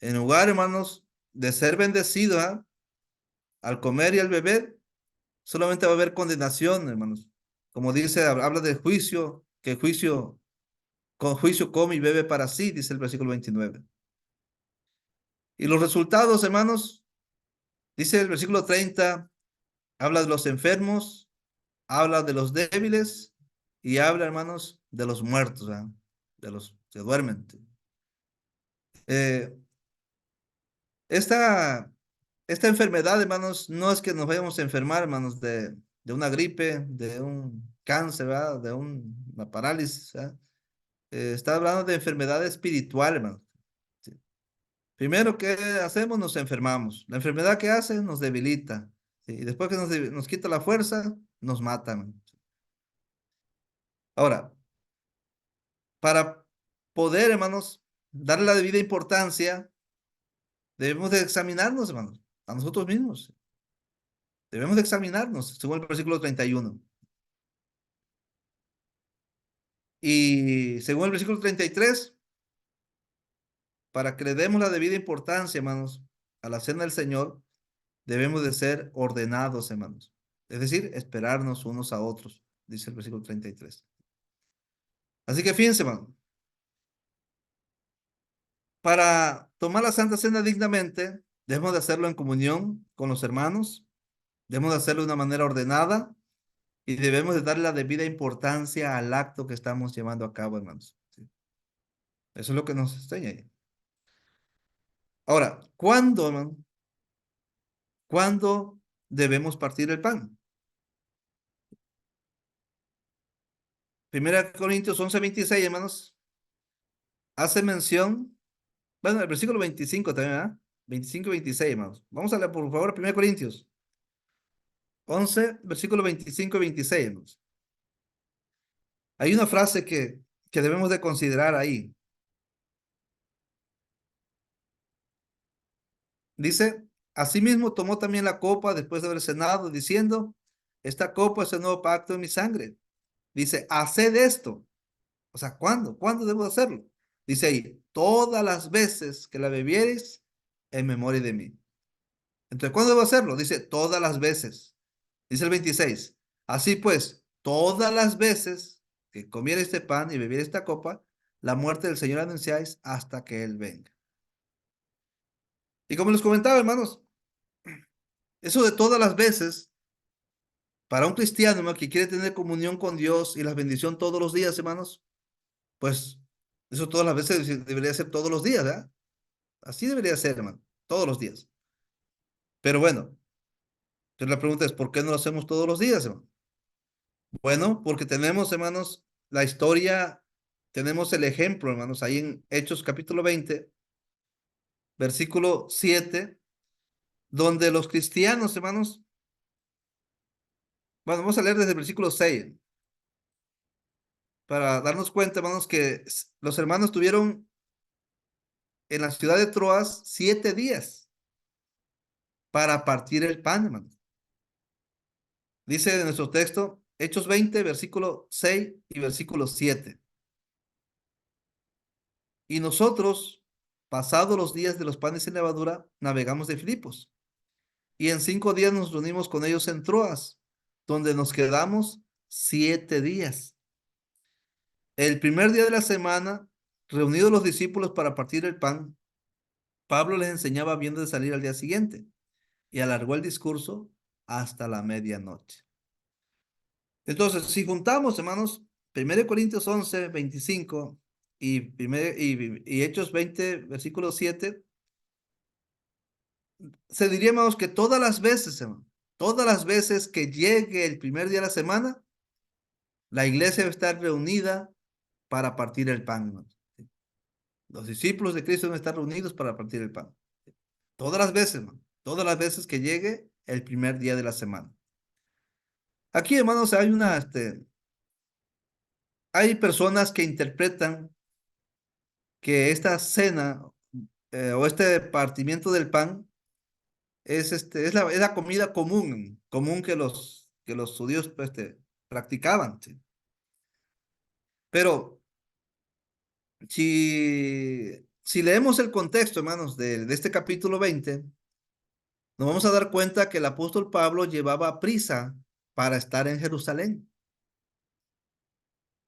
en lugar, hermanos, de ser bendecidos, al comer y al beber, solamente va a haber condenación, hermanos. Como dice, habla del juicio, que el juicio, con juicio come y bebe para sí, dice el versículo 29. Y los resultados, hermanos, dice el versículo 30, habla de los enfermos, habla de los débiles y habla, hermanos, de los muertos, de los que duermen. Eh, esta, esta enfermedad, hermanos, no es que nos vayamos a enfermar, hermanos, de una gripe, de un cáncer, ¿verdad? De una parálisis. ¿Verdad? Está hablando de enfermedad espiritual, hermanos. Sí. Primero, ¿qué hacemos? Nos enfermamos. La enfermedad que hace nos debilita. ¿Sí? Y después que nos quita la fuerza, nos matan. Ahora, para poder, hermanos, darle la debida importancia, debemos de examinarnos, hermanos, a nosotros mismos. Debemos de examinarnos, según el versículo 31. Y según el versículo 33, para que le demos la debida importancia, hermanos, a la cena del Señor, debemos de ser ordenados, hermanos. Es decir, esperarnos unos a otros, dice el versículo 33. Así que fíjense, hermanos, para tomar la Santa Cena dignamente, debemos de hacerlo en comunión con los hermanos, debemos de hacerlo de una manera ordenada y debemos de darle la debida importancia al acto que estamos llevando a cabo, hermanos. ¿Sí? Eso es lo que nos enseña ahí. Ahora, ¿cuándo, hermano? ¿Cuándo debemos partir el pan? Primera Corintios 11:26, hermanos, hace mención, bueno, el versículo 25 también, ¿verdad? 25 y 26, hermanos. Vamos a leer, por favor, 1 Corintios 11, versículo 25 y 26, hermanos. Hay una frase que debemos de considerar ahí. Dice, asimismo tomó también la copa después de haber cenado, diciendo, esta copa es el nuevo pacto en mi sangre. Dice, haced esto. O sea, ¿cuándo? ¿Cuándo debo hacerlo? Dice ahí, todas las veces que la bebieres en memoria de mí. Entonces, ¿cuándo debo hacerlo? Dice, todas las veces. Dice el 26. Así pues, todas las veces que comiera este pan y bebiera esta copa, la muerte del Señor anunciáis hasta que Él venga. Y como les comentaba, hermanos, eso de todas las veces, para un cristiano, hermano, que quiere tener comunión con Dios y la bendición todos los días, hermanos, pues eso todas las veces debería ser todos los días, ¿verdad? Así debería ser, hermano, todos los días. Pero bueno, entonces la pregunta es, ¿por qué no lo hacemos todos los días, hermano? Bueno, porque tenemos, hermanos, la historia, tenemos el ejemplo, hermanos, ahí en Hechos capítulo 20, versículo 7, donde los cristianos, hermanos, bueno, vamos a leer desde el versículo 6, para darnos cuenta, hermanos, que los hermanos tuvieron en la ciudad de Troas 7 días para partir el pan, hermanos. Dice en nuestro texto, Hechos 20, versículo 6 y versículo 7. Y nosotros, pasados los días de los panes sin levadura, navegamos de Filipos. Y en 5 días nos reunimos con ellos en Troas, donde nos quedamos 7 días. El primer día de la semana, reunidos los discípulos para partir el pan, Pablo les enseñaba viendo de salir al día siguiente y alargó el discurso hasta la medianoche. Entonces, si juntamos, hermanos, 1 Corintios 11, 25 y Hechos 20, versículo 7, se diría, hermanos, que todas las veces, hermano, todas las veces que llegue el primer día de la semana, la iglesia va a estar reunida para partir el pan, hermanos. Los discípulos de Cristo van a estar reunidos para partir el pan. Todas las veces, hermano, todas las veces que llegue el primer día de la semana. Aquí, hermanos, hay personas que interpretan que esta cena o este partimiento del pan es la comida común que los judíos pues, practicaban. ¿Sí? Pero si leemos el contexto, hermanos, de este capítulo 20, nos vamos a dar cuenta que el apóstol Pablo llevaba prisa para estar en Jerusalén.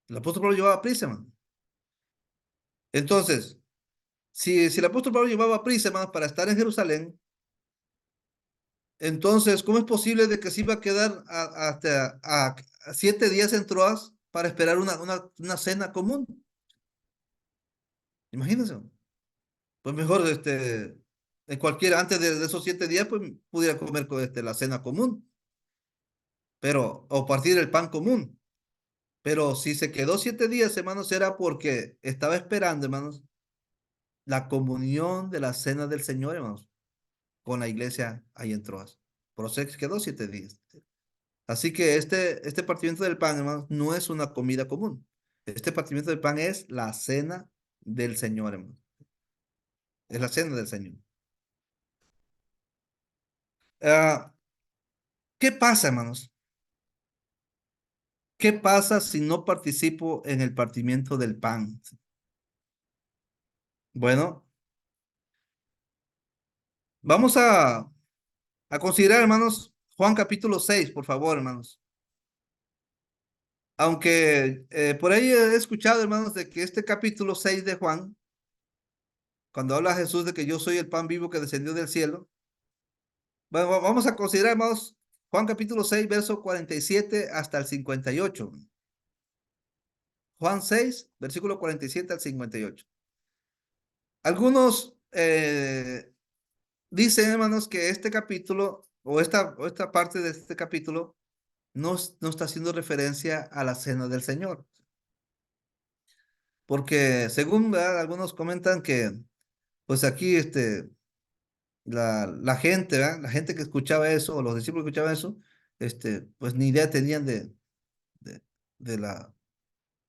El apóstol Pablo llevaba prisa, hermano. Entonces, si el apóstol Pablo llevaba prisa, hermanos, para estar en Jerusalén, entonces, ¿cómo es posible de que se iba a quedar hasta a 7 días en Troas para esperar una cena común? Imagínense. Pues mejor, antes de esos 7 días, pues pudiera comer la cena común, o partir el pan común. Pero si se quedó 7 días, hermanos, era porque estaba esperando, hermanos, la comunión de la cena del Señor, hermanos, con la iglesia ahí en Troas. Por eso se quedó 7 días. Así que este partimiento del pan, hermanos, no es una comida común. Este partimiento del pan es la cena del Señor, hermanos. Es la cena del Señor. Ah, ¿Qué pasa, hermanos? ¿Qué pasa si no participo en el partimiento del pan? Bueno, vamos a considerar, hermanos, Juan capítulo 6, por favor, hermanos. Aunque por ahí he escuchado, hermanos, de que este capítulo 6 de Juan, cuando habla Jesús de que yo soy el pan vivo que descendió del cielo, bueno, vamos a considerar, hermanos, Juan capítulo 6, verso 47 hasta el 58. Juan 6, versículo 47 al 58. Algunos dicen, hermanos, que este capítulo o esta parte de este capítulo no está haciendo referencia a la cena del Señor. Porque según, ¿verdad? Algunos comentan que, pues aquí, la gente, ¿verdad? La gente que escuchaba eso, o los discípulos que escuchaban eso, pues ni idea tenían de, de la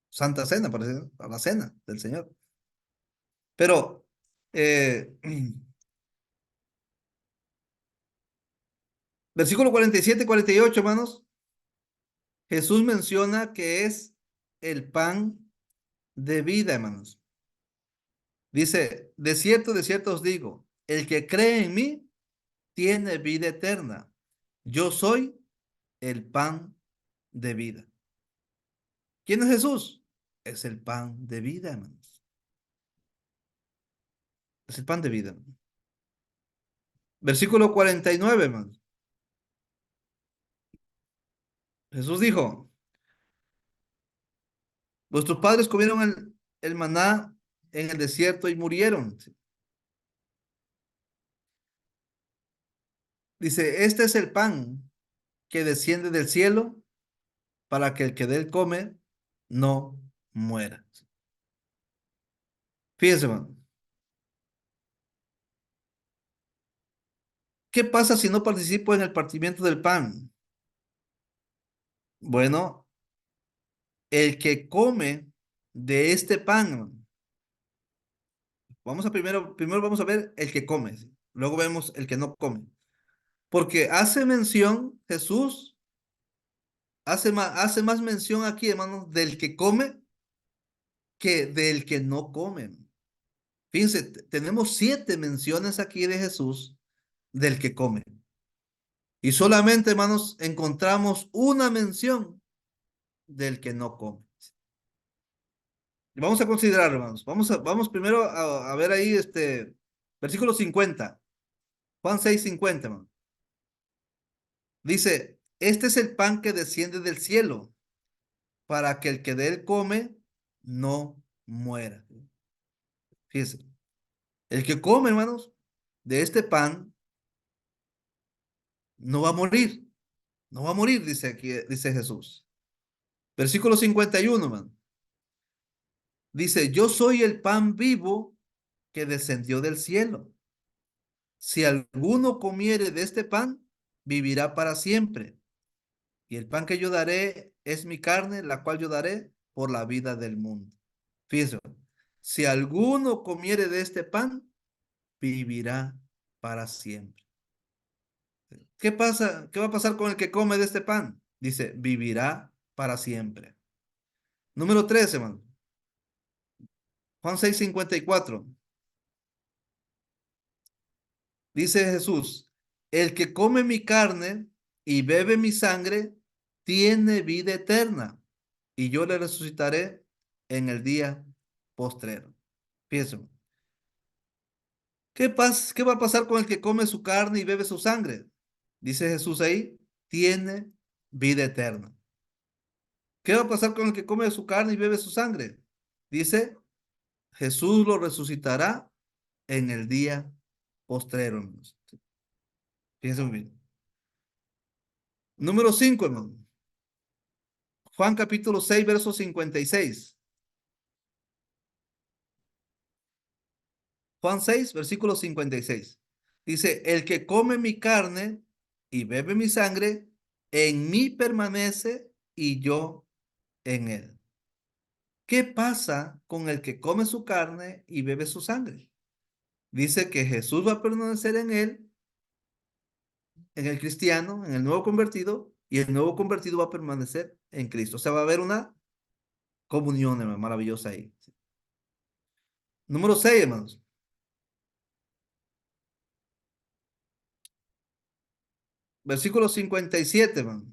Santa Cena, por decirlo, a la cena del Señor. Pero, versículo 47 y 48, hermanos, Jesús menciona que es el pan de vida, hermanos. Dice, de cierto os digo, el que cree en mí tiene vida eterna. Yo soy el pan de vida. ¿Quién es Jesús? Es el pan de vida, hermanos. Es el pan de vida. Versículo 49, hermanos. Jesús dijo, vuestros padres comieron el maná en el desierto y murieron. Dice, este es el pan que desciende del cielo para que el que de él come no muera. Fíjense, hermano. ¿Qué pasa si no participo en el partimiento del pan? Bueno, el que come de este pan, primero vamos a ver el que come, ¿sí? Luego vemos el que no come. Porque hace mención, Jesús hace más mención aquí, hermanos, del que come que del que no come. Fíjense, tenemos 7 menciones aquí de Jesús del que come. Y solamente, hermanos, encontramos una mención del que no come. Vamos a considerar, hermanos. Vamos primero a ver ahí versículo 50. Juan 6:50, hermano. Dice, este es el pan que desciende del cielo, para que el que de él come no muera. Fíjense, el que come, hermanos, de este pan no va a morir. No va a morir, dice aquí, dice Jesús. Versículo 51, hermano. Dice, yo soy el pan vivo que descendió del cielo. Si alguno comiere de este pan, vivirá para siempre. Y el pan que yo daré es mi carne, la cual yo daré por la vida del mundo. Fíjense, si alguno comiere de este pan, vivirá para siempre. ¿Qué pasa? ¿Qué va a pasar con el que come de este pan? Dice, vivirá para siempre. Número 13, hermano. Juan 6:54. Dice Jesús, el que come mi carne y bebe mi sangre, tiene vida eterna, y yo le resucitaré en el día postrero. Pienso, ¿qué va a pasar con el que come su carne y bebe su sangre? Dice Jesús ahí, tiene vida eterna. ¿Qué va a pasar con el que come su carne y bebe su sangre? Dice, Jesús lo resucitará en el día postrero, hermanos. Fíjense muy bien. Número 5, hermano. Juan capítulo 6, verso 56. Juan 6, versículo 56. Dice, el que come mi carne y bebe mi sangre, en mí permanece y yo en él. ¿Qué pasa con el que come su carne y bebe su sangre? Dice que Jesús va a permanecer en él, en el cristiano, en el nuevo convertido, y el nuevo convertido va a permanecer en Cristo. O sea, va a haber una comunión, hermano, maravillosa ahí. Número 6, hermanos. Versículo 57, hermano.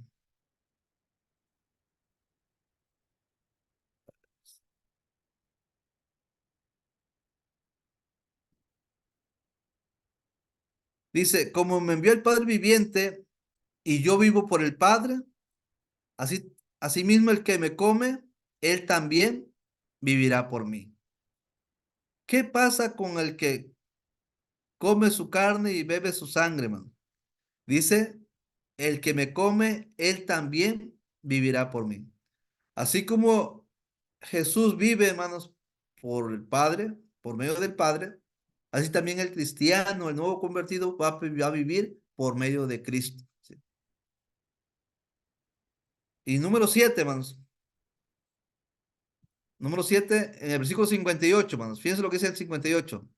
Dice, como me envió el Padre viviente y yo vivo por el Padre, asimismo el que me come, él también vivirá por mí. ¿Qué pasa con el que come su carne y bebe su sangre, hermano? Dice, el que me come, él también vivirá por mí. Así como Jesús vive, hermanos, por el Padre, por medio del Padre, así también el cristiano, el nuevo convertido, va a vivir por medio de Cristo. ¿Sí? Y número 7, hermanos. Número 7, en el versículo 58, hermanos. Fíjense lo que dice el 58.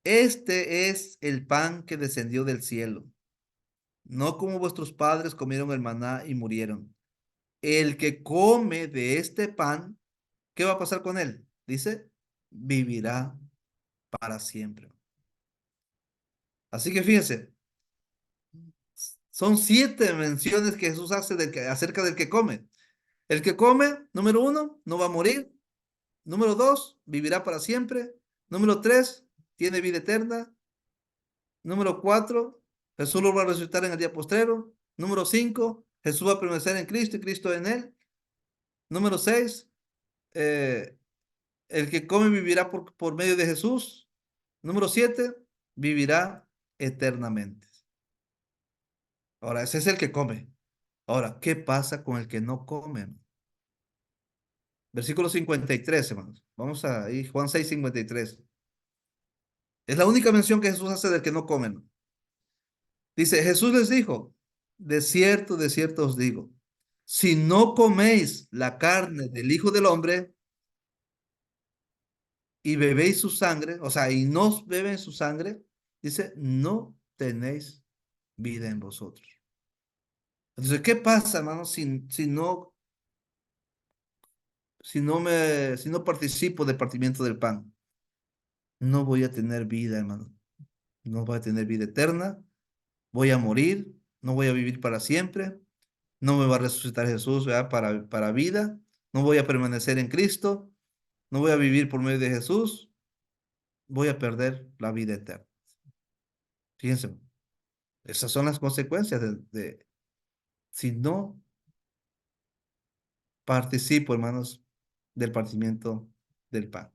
Este es el pan que descendió del cielo, no como vuestros padres comieron el maná y murieron. El que come de este pan, ¿qué va a pasar con él? Dice, vivirá para siempre. Así que fíjense, son 7 menciones que Jesús hace acerca del que come. El que come, número 1, no va a morir. Número 2, vivirá para siempre. Número 3, tiene vida eterna. Número 4, Jesús lo va a resucitar en el día postrero. Número 5, Jesús va a permanecer en Cristo y Cristo en él. Número 6, el que come vivirá por medio de Jesús. Número 7, vivirá eternamente. Ahora, ese es el que come. Ahora, ¿qué pasa con el que no come? Versículo 53, hermanos. Vamos a ir, Juan 6, 53. Es la única mención que Jesús hace del que no come, ¿no? Dice, Jesús les dijo, de cierto os digo, si no coméis la carne del Hijo del Hombre y bebéis su sangre, o sea, y no beben su sangre, dice, no tenéis vida en vosotros. Entonces, ¿qué pasa, hermano, si no participo del partimiento del pan? No voy a tener vida, hermano. No voy a tener vida eterna. Voy a morir. No voy a vivir para siempre. No me va a resucitar Jesús, ¿verdad? Para vida. No voy a permanecer en Cristo. No voy a vivir por medio de Jesús. Voy a perder la vida eterna. Fíjense, esas son las consecuencias de si no participo, hermanos, del partimiento del pan.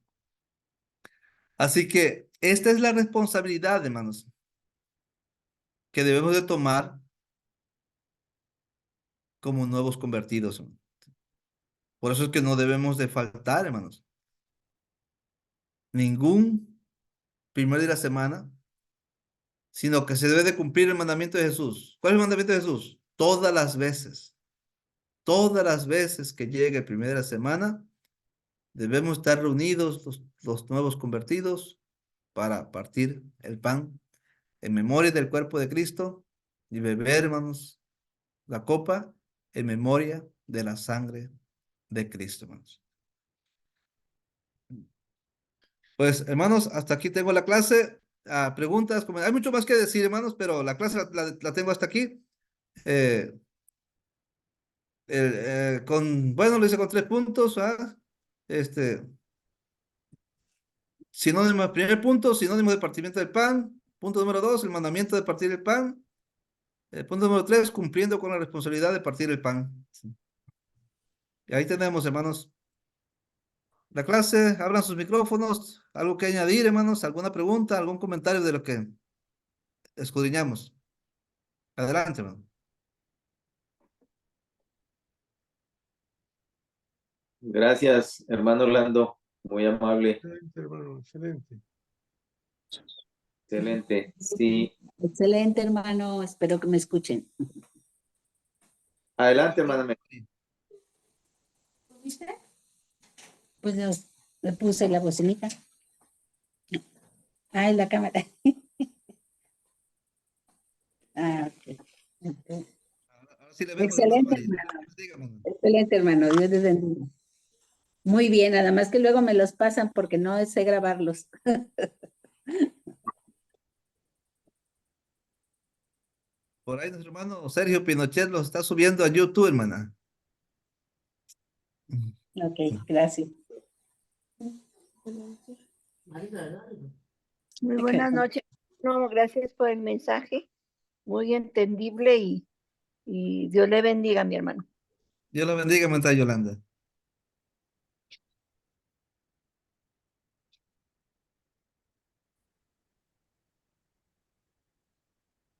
Así que esta es la responsabilidad, hermanos, que debemos de tomar como nuevos convertidos. Por eso es que no debemos de faltar, hermanos. Ningún primer día de la semana, sino que se debe de cumplir el mandamiento de Jesús. ¿Cuál es el mandamiento de Jesús? Todas las veces que llegue el primer día de la semana, debemos estar reunidos los nuevos convertidos para partir el pan en memoria del cuerpo de Cristo y beber, hermanos, la copa en memoria de la sangre de Cristo, hermanos. Pues, hermanos, hasta aquí tengo la clase. Preguntas, hay mucho más que decir, hermanos, pero la clase la tengo hasta aquí. Eh, bueno, lo hice con 3 puntos. Este, sinónimo, primer punto, sinónimo de partimiento del pan. Punto número 2, el mandamiento de partir el pan. Punto número 3, cumpliendo con la responsabilidad de partir el pan. Sí. Y ahí tenemos, hermanos, la clase. Abran sus micrófonos. ¿Algo que añadir, hermanos? ¿Alguna pregunta? ¿Algún comentario de lo que escudriñamos? Adelante, hermano. Gracias, hermano Orlando. Muy amable. Excelente, hermano, excelente. Excelente. Sí. Excelente, hermano. Espero que me escuchen. Adelante, hermana. Pues le puse la bocinita. Ah, en la cámara. Ok. Ahora sí le vemos, hermano Excelente, María. hermano. Dígame. Excelente, hermano. Dios les bendiga. Muy bien, nada más que luego me los pasan porque no sé grabarlos. Por ahí nuestro hermano Sergio Pinochet los está subiendo a YouTube, hermana. Ok, gracias. Muy buenas noches. No, gracias por el mensaje. Muy entendible y Dios le bendiga, mi hermano. Dios lo bendiga, hermana Yolanda.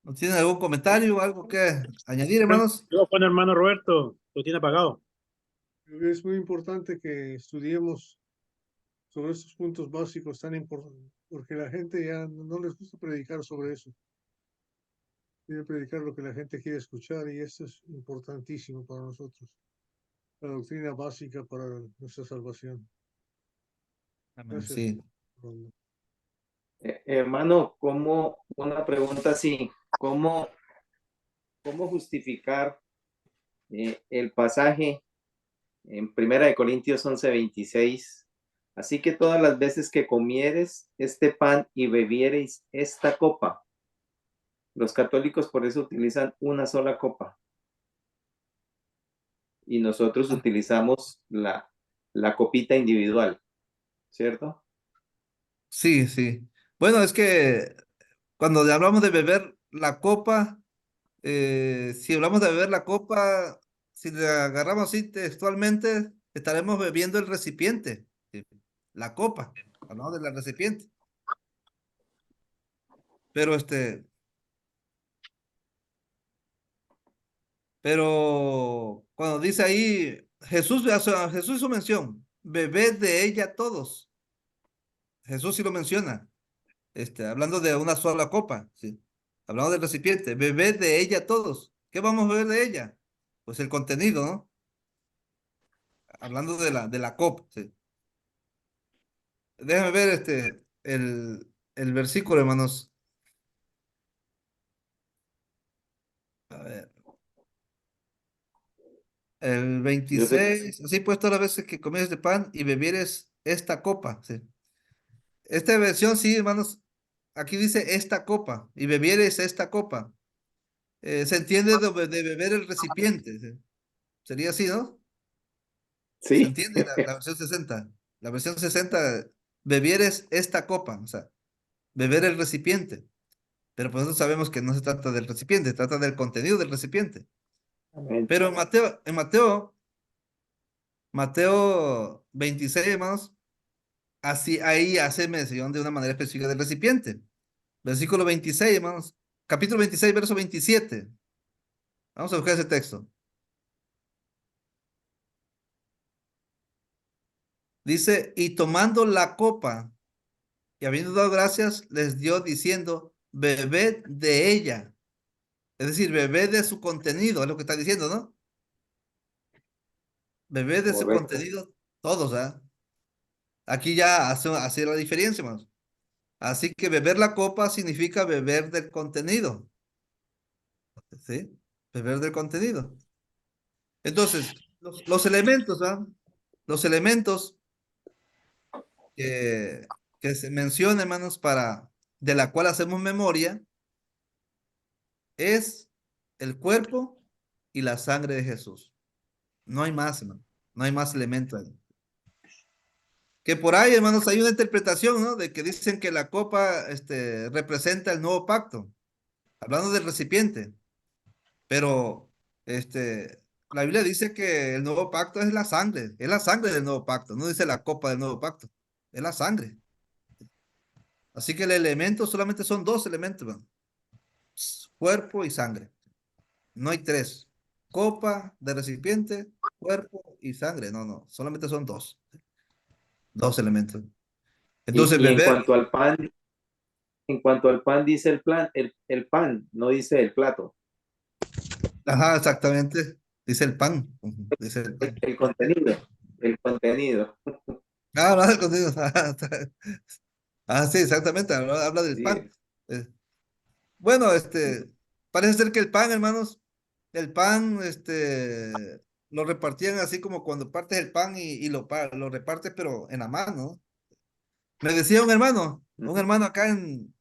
¿No tienen algún comentario o algo que añadir, hermanos? Yo con hermano Roberto, lo tiene apagado. Es muy importante que estudiemos sobre estos puntos básicos tan importantes, porque la gente ya no les gusta predicar sobre eso. Quiere predicar lo que la gente quiere escuchar y esto es importantísimo para nosotros. La doctrina básica para nuestra salvación. Amén. Gracias. Sí. Hermano, una pregunta así, ¿cómo justificar el pasaje en 1 Corintios 11:26? Así que todas las veces que comieres este pan y bebiereis esta copa, los católicos por eso utilizan una sola copa. Y nosotros utilizamos la copita individual, ¿cierto? Sí, sí. Bueno, es que cuando hablamos de beber la copa, si hablamos de beber la copa, si la agarramos así textualmente, estaremos bebiendo el recipiente, ¿sí? La copa, hablamos de la recipiente. Pero cuando dice ahí, Jesús hizo mención, bebed de ella todos. Jesús sí lo menciona, hablando de una sola copa, ¿sí? Hablando del recipiente, bebed de ella todos. ¿Qué vamos a beber de ella? Pues el contenido, ¿no? Hablando de la copa, ¿sí? Déjame ver el versículo, hermanos. A ver. El Yo sé. 26, así pues todas las veces que comieres de pan y bebieres esta copa, ¿sí? Esta versión, sí, hermanos, aquí dice esta copa y bebieres esta copa. Se entiende de beber el recipiente, ¿sí? Sería así, ¿no? ¿Se Sí. entiende la versión 60? La versión 60, bebieres esta copa, o sea, beber el recipiente. Pero pues nosotros sabemos que no se trata del recipiente, se trata del contenido del recipiente. Amén. Pero Mateo 26, hermanos, así ahí hace mención de una manera específica del recipiente. Versículo 26, hermanos. Capítulo 26, verso 27. Vamos a buscar ese texto. Dice, y tomando la copa, y habiendo dado gracias, les dio diciendo, bebed de ella. Es decir, bebed de su contenido, es lo que está diciendo, ¿no? Bebed de su Correcto. contenido, todos, ¿ah? Aquí ya hace la diferencia, hermanos. Así que beber la copa significa beber del contenido. ¿Sí? Beber del contenido. Entonces, los elementos, ¿ah? Los elementos que se mencionan, hermanos, de la cual hacemos memoria, es el cuerpo y la sangre de Jesús. No hay más, hermano. No hay más elementos ahí. Que por ahí, hermanos, hay una interpretación, ¿no? De que dicen que la copa, representa el nuevo pacto, hablando del recipiente. Pero, la Biblia dice que el nuevo pacto es la sangre del nuevo pacto, no dice la copa del nuevo pacto, es la sangre. Así que el elemento solamente son dos elementos, hermano. Cuerpo y sangre. No hay tres. Copa de recipiente, cuerpo y sangre. No, no, solamente son dos. Dos elementos. Entonces, Y beber. en cuanto al pan dice el pan, no dice el plato. Ajá, exactamente. Dice el pan. Ujú, dice el pan. El contenido, el contenido. Ah, no, el contenido. Ah, sí, exactamente. Habla del pan. Sí. Eh, Bueno, parece ser que el pan, hermanos, el pan, lo repartían así como cuando partes el pan y lo repartes, pero en la mano, ¿no? Me decía un hermano acá en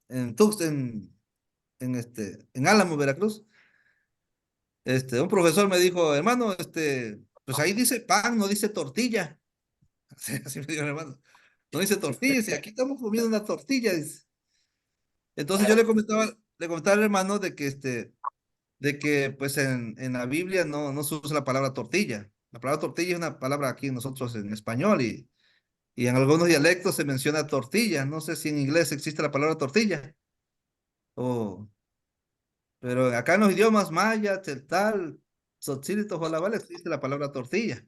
Álamo, Veracruz, un profesor me dijo, hermano, pues ahí dice pan, no dice tortilla. Así me dijo el hermano, no dice tortilla, dice, aquí estamos comiendo una tortilla, dice. Entonces yo le comentaba al hermano de que pues en la Biblia no se usa la palabra tortilla. La palabra tortilla es una palabra aquí nosotros en español y en algunos dialectos se menciona tortilla. No sé si en inglés existe la palabra tortilla. O, pero acá en los idiomas maya, tzeltal, tzotzil y tojolabal existe la palabra tortilla.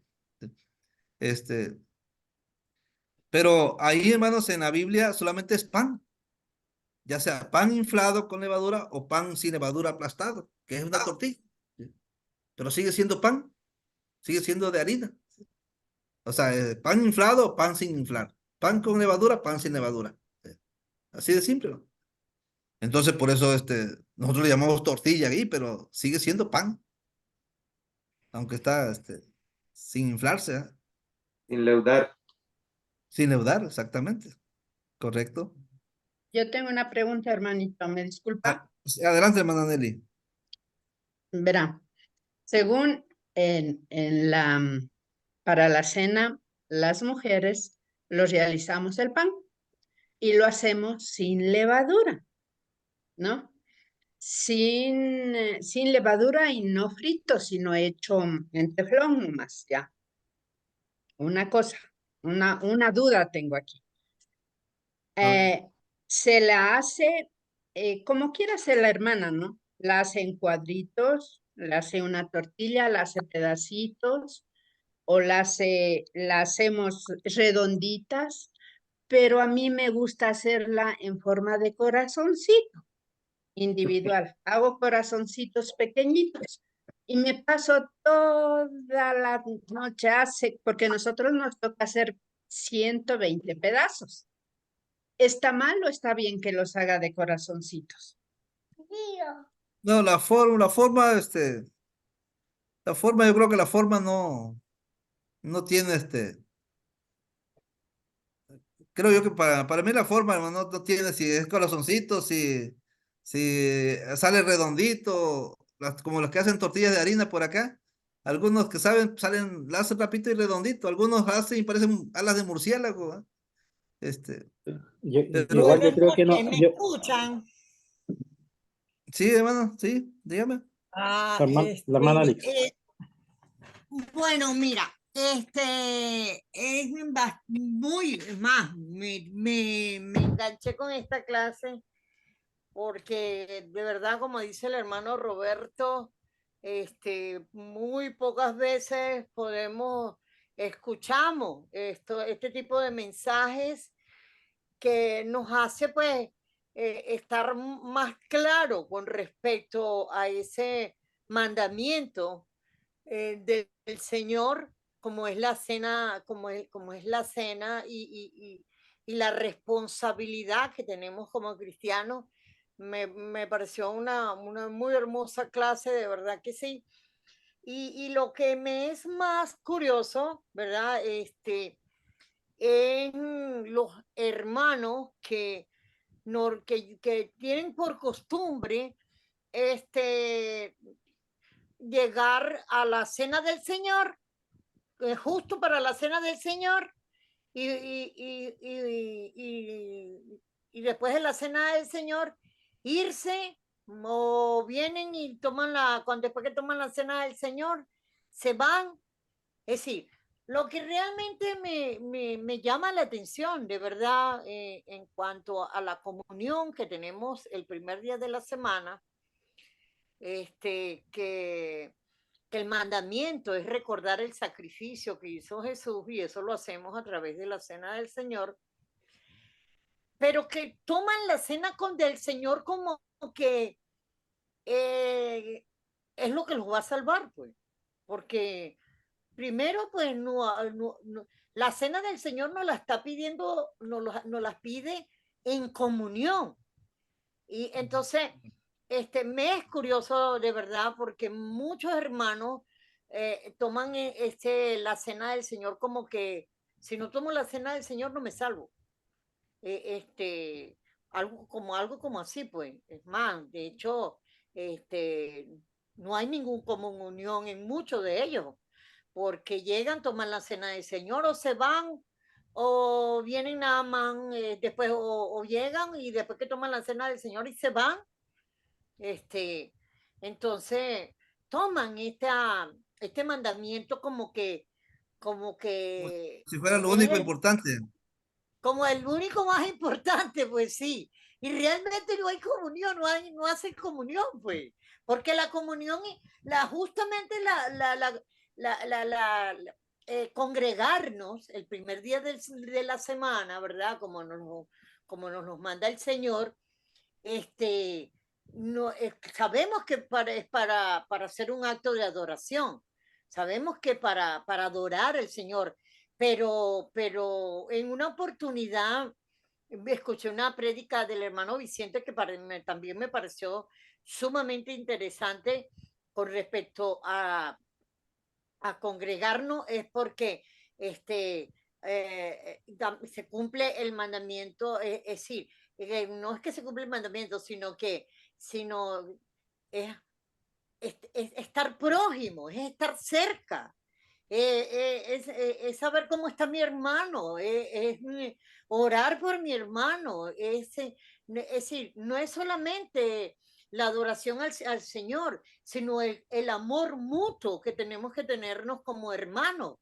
Este, pero ahí, hermanos, en la Biblia solamente es pan, ya sea pan inflado con levadura o pan sin levadura aplastado, que es una tortilla. Pero sigue siendo pan, sigue siendo de harina. O sea, pan inflado o pan sin inflar. Pan con levadura, pan sin levadura. Así de simple, ¿no? Entonces, por eso nosotros le llamamos tortilla ahí, pero sigue siendo pan, aunque está sin inflarse, ¿eh? Sin leudar. Sin leudar, exactamente. Correcto. Yo tengo una pregunta, hermanito, ¿me disculpa? Sí, adelante, hermana Nelly. Verá, según para la cena, las mujeres lo realizamos el pan y lo hacemos sin levadura, ¿no? Sin levadura y no frito, sino hecho en teflón nomás, ya. Una cosa, una duda tengo aquí. Se la hace, como quiera hacer la hermana, ¿no? La hace en cuadritos, la hace una tortilla, la hace pedacitos, o la hacemos redonditas, pero a mí me gusta hacerla en forma de corazoncito individual. Hago corazoncitos pequeñitos y me paso toda la noche porque nosotros nos toca hacer 120 pedazos. ¿Está mal o está bien que los haga de corazoncitos? No, la forma, yo creo que la forma no tiene creo yo que para mí la forma, hermano, no tiene si es corazoncito, si sale redondito, como los que hacen tortillas de harina por acá. Algunos que saben, la hacen rapidito y redondito. Algunos hacen y parecen alas de murciélago, ¿ah? Pero Igual yo creo que no. ¿Me escuchan? sí, hermano, sí, dígame. La hermana Alex. Bueno, mira, es muy más, me enganché con esta clase porque de verdad, como dice el hermano Roberto, muy pocas veces escuchamos este tipo de mensajes que nos hace pues estar más claro con respecto a ese mandamiento del Señor, como es la cena, como es la cena y la responsabilidad que tenemos como cristianos. Me pareció una muy hermosa clase, de verdad que sí. Y lo que me es más curioso, ¿verdad? En los hermanos que tienen por costumbre llegar a la cena del Señor, justo para la cena del Señor, y después de la cena del Señor, irse, o vienen y toman después que toman la cena del Señor, se van. Es decir, lo que realmente me llama la atención, de verdad, en cuanto a la comunión que tenemos el primer día de la semana, que el mandamiento es recordar el sacrificio que hizo Jesús, y eso lo hacemos a través de la cena del Señor, pero que toman la cena del Señor como que es lo que los va a salvar, pues, porque primero, pues, la cena del Señor nos la está pidiendo, nos las pide en comunión. Y entonces, me es curioso de verdad, porque muchos hermanos toman la cena del Señor como que si no tomo la cena del Señor no me salvo. Algo como así, pues. Es más, de hecho, no hay ningún comunión en muchos de ellos, porque llegan, toman la cena del Señor, o se van, o vienen nada más después, o llegan y después que toman la cena del Señor y se van. Entonces toman este mandamiento como Como que si fuera lo es único importante. como el único más importante, pues sí. Y realmente no hay comunión, no hacen comunión, pues. Porque la comunión, justamente congregarnos el primer día de la semana, ¿verdad? Como nos los manda el Señor, no, sabemos que es para hacer un acto de adoración. Sabemos que para adorar al Señor, pero en una oportunidad escuché una prédica del hermano Vicente que también me pareció sumamente interesante con respecto a congregarnos, es porque se cumple el mandamiento, es decir, no es que se cumple el mandamiento, sino es, es estar prójimo, es estar cerca. Es saber cómo está mi hermano, orar por mi hermano, es decir, no es solamente la adoración al Señor, sino el amor mutuo que tenemos que tenernos como hermanos.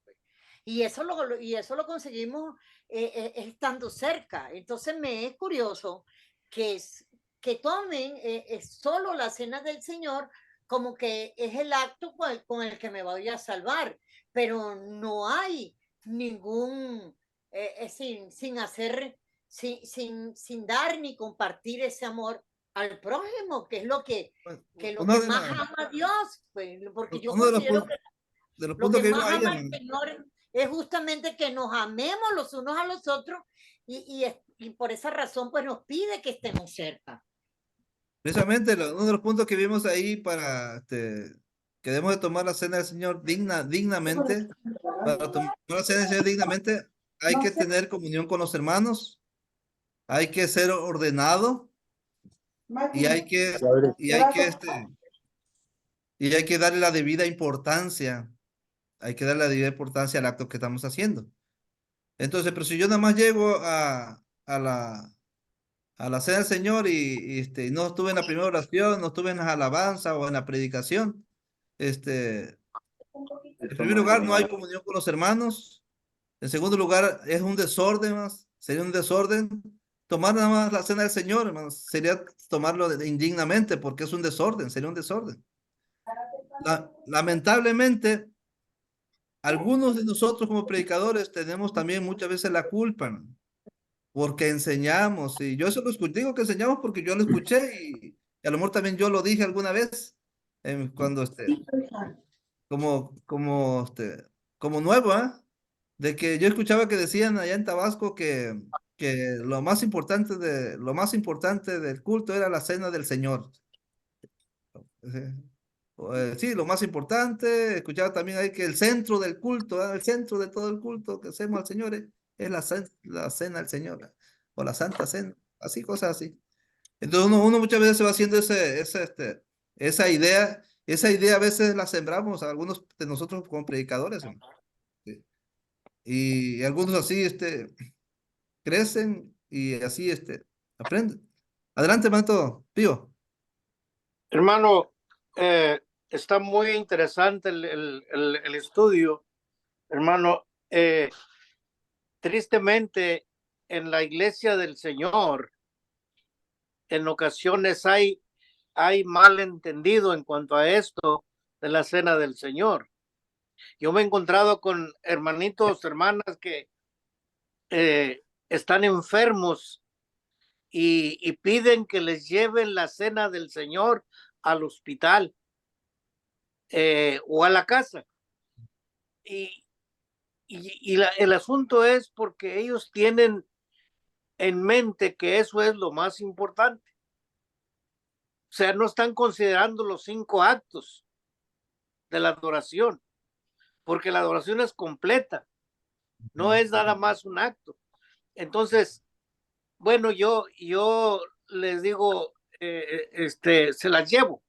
Y eso lo conseguimos estando cerca. Entonces me es curioso que tomen solo la cena del Señor como que es el acto con el que me voy a salvar, pero no hay ningún, sin dar ni compartir ese amor al prójimo, que es lo que Uno de, más ama a Dios, pues, porque yo uno considero que de los lo puntos que que vimos más ahí ama al Señor es justamente que nos amemos los unos a los otros, y por esa razón pues nos pide que estemos cerca. precisamente uno de los puntos que vimos ahí para que debemos de tomar la cena del Señor dignamente. Para tomar la cena del Señor dignamente hay que tener comunión con los hermanos, hay que ser ordenado y hay que, y hay que, y hay que darle la debida importancia. Hay que darle la debida importancia al acto que estamos haciendo. Entonces, pero si yo nada más llego a la cena del Señor y no estuve en la primera oración, no estuve en la alabanza o en la predicación, en primer lugar, no hay comunión con los hermanos. En segundo lugar, es un desorden más, sería un desorden. Tomar nada más la cena del Señor, hermanos, sería tomarlo indignamente porque es un desorden, sería un desorden. Lamentablemente, algunos de nosotros como predicadores tenemos también muchas veces la culpa, ¿no? Porque enseñamos, y yo eso lo escuché, digo que enseñamos porque yo lo escuché y a lo mejor también yo lo dije alguna vez, cuando como nuevo, ¿ah? De que yo escuchaba que decían allá en Tabasco que que lo más importante del culto era la cena del Señor. Sí, lo más importante, escuchaba también ahí que el centro del culto, el centro de todo el culto que hacemos al Señor es la cena del Señor, o la Santa Cena, así, cosas así. Entonces uno muchas veces se va haciendo esa idea a veces la sembramos a algunos de nosotros como predicadores, ¿no? Sí. Y algunos así, crecen y así, aprenden. Adelante, Manto Pío. Hermano, está muy interesante el estudio, hermano. Tristemente, en la iglesia del Señor, en ocasiones hay malentendido en cuanto a esto de la cena del Señor. Yo me he encontrado con hermanitos, hermanas que están enfermos y piden que les lleven la cena del Señor al hospital o a la casa. El asunto es porque ellos tienen en mente que eso es lo más importante. O sea, no están considerando los 5 actos de la adoración, porque la adoración es completa, no es nada más un acto. Entonces, bueno, yo les digo, se las llevo,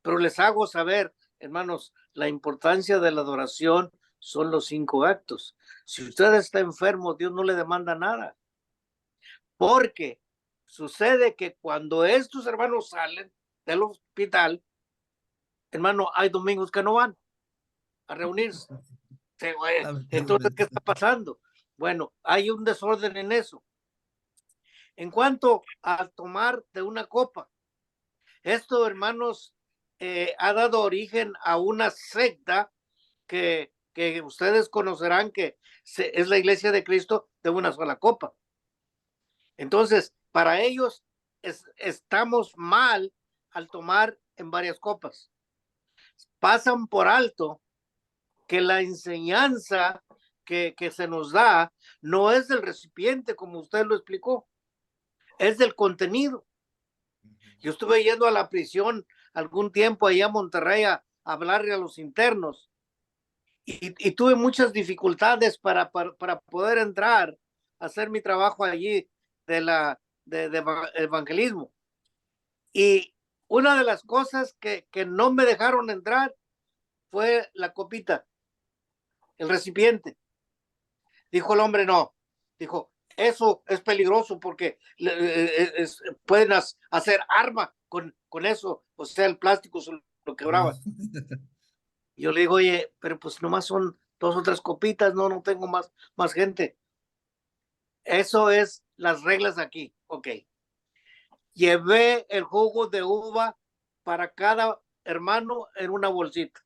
pero les hago saber, hermanos, la importancia de la adoración son los 5 actos. Si usted está enfermo, Dios no le demanda nada, porque sucede que cuando estos hermanos salen del hospital, hermano, hay domingos que no van a reunirse. Entonces, ¿qué está pasando? Bueno, hay un desorden en eso. En cuanto a tomar de una copa, esto, hermanos, ha dado origen a una secta que ustedes conocerán que es la Iglesia de Cristo de una sola copa. Entonces, para ellos estamos mal al tomar en varias copas. Pasan por alto que la enseñanza que se nos da no es del recipiente, como usted lo explicó, es del contenido. Yo estuve yendo a la prisión algún tiempo allá a Monterrey a hablarle a los internos y tuve muchas dificultades para poder entrar a hacer mi trabajo allí de evangelismo. Y una de las cosas que no me dejaron entrar fue la copita, el recipiente. Dijo el hombre, no. Dijo, eso es peligroso porque pueden hacer arma con eso. O sea, el plástico se lo quebraba. Yo le digo, oye, pero pues nomás son 2 o 3 copitas, no tengo más gente. Eso es las reglas aquí. Ok. Llevé el jugo de uva para cada hermano en una bolsita.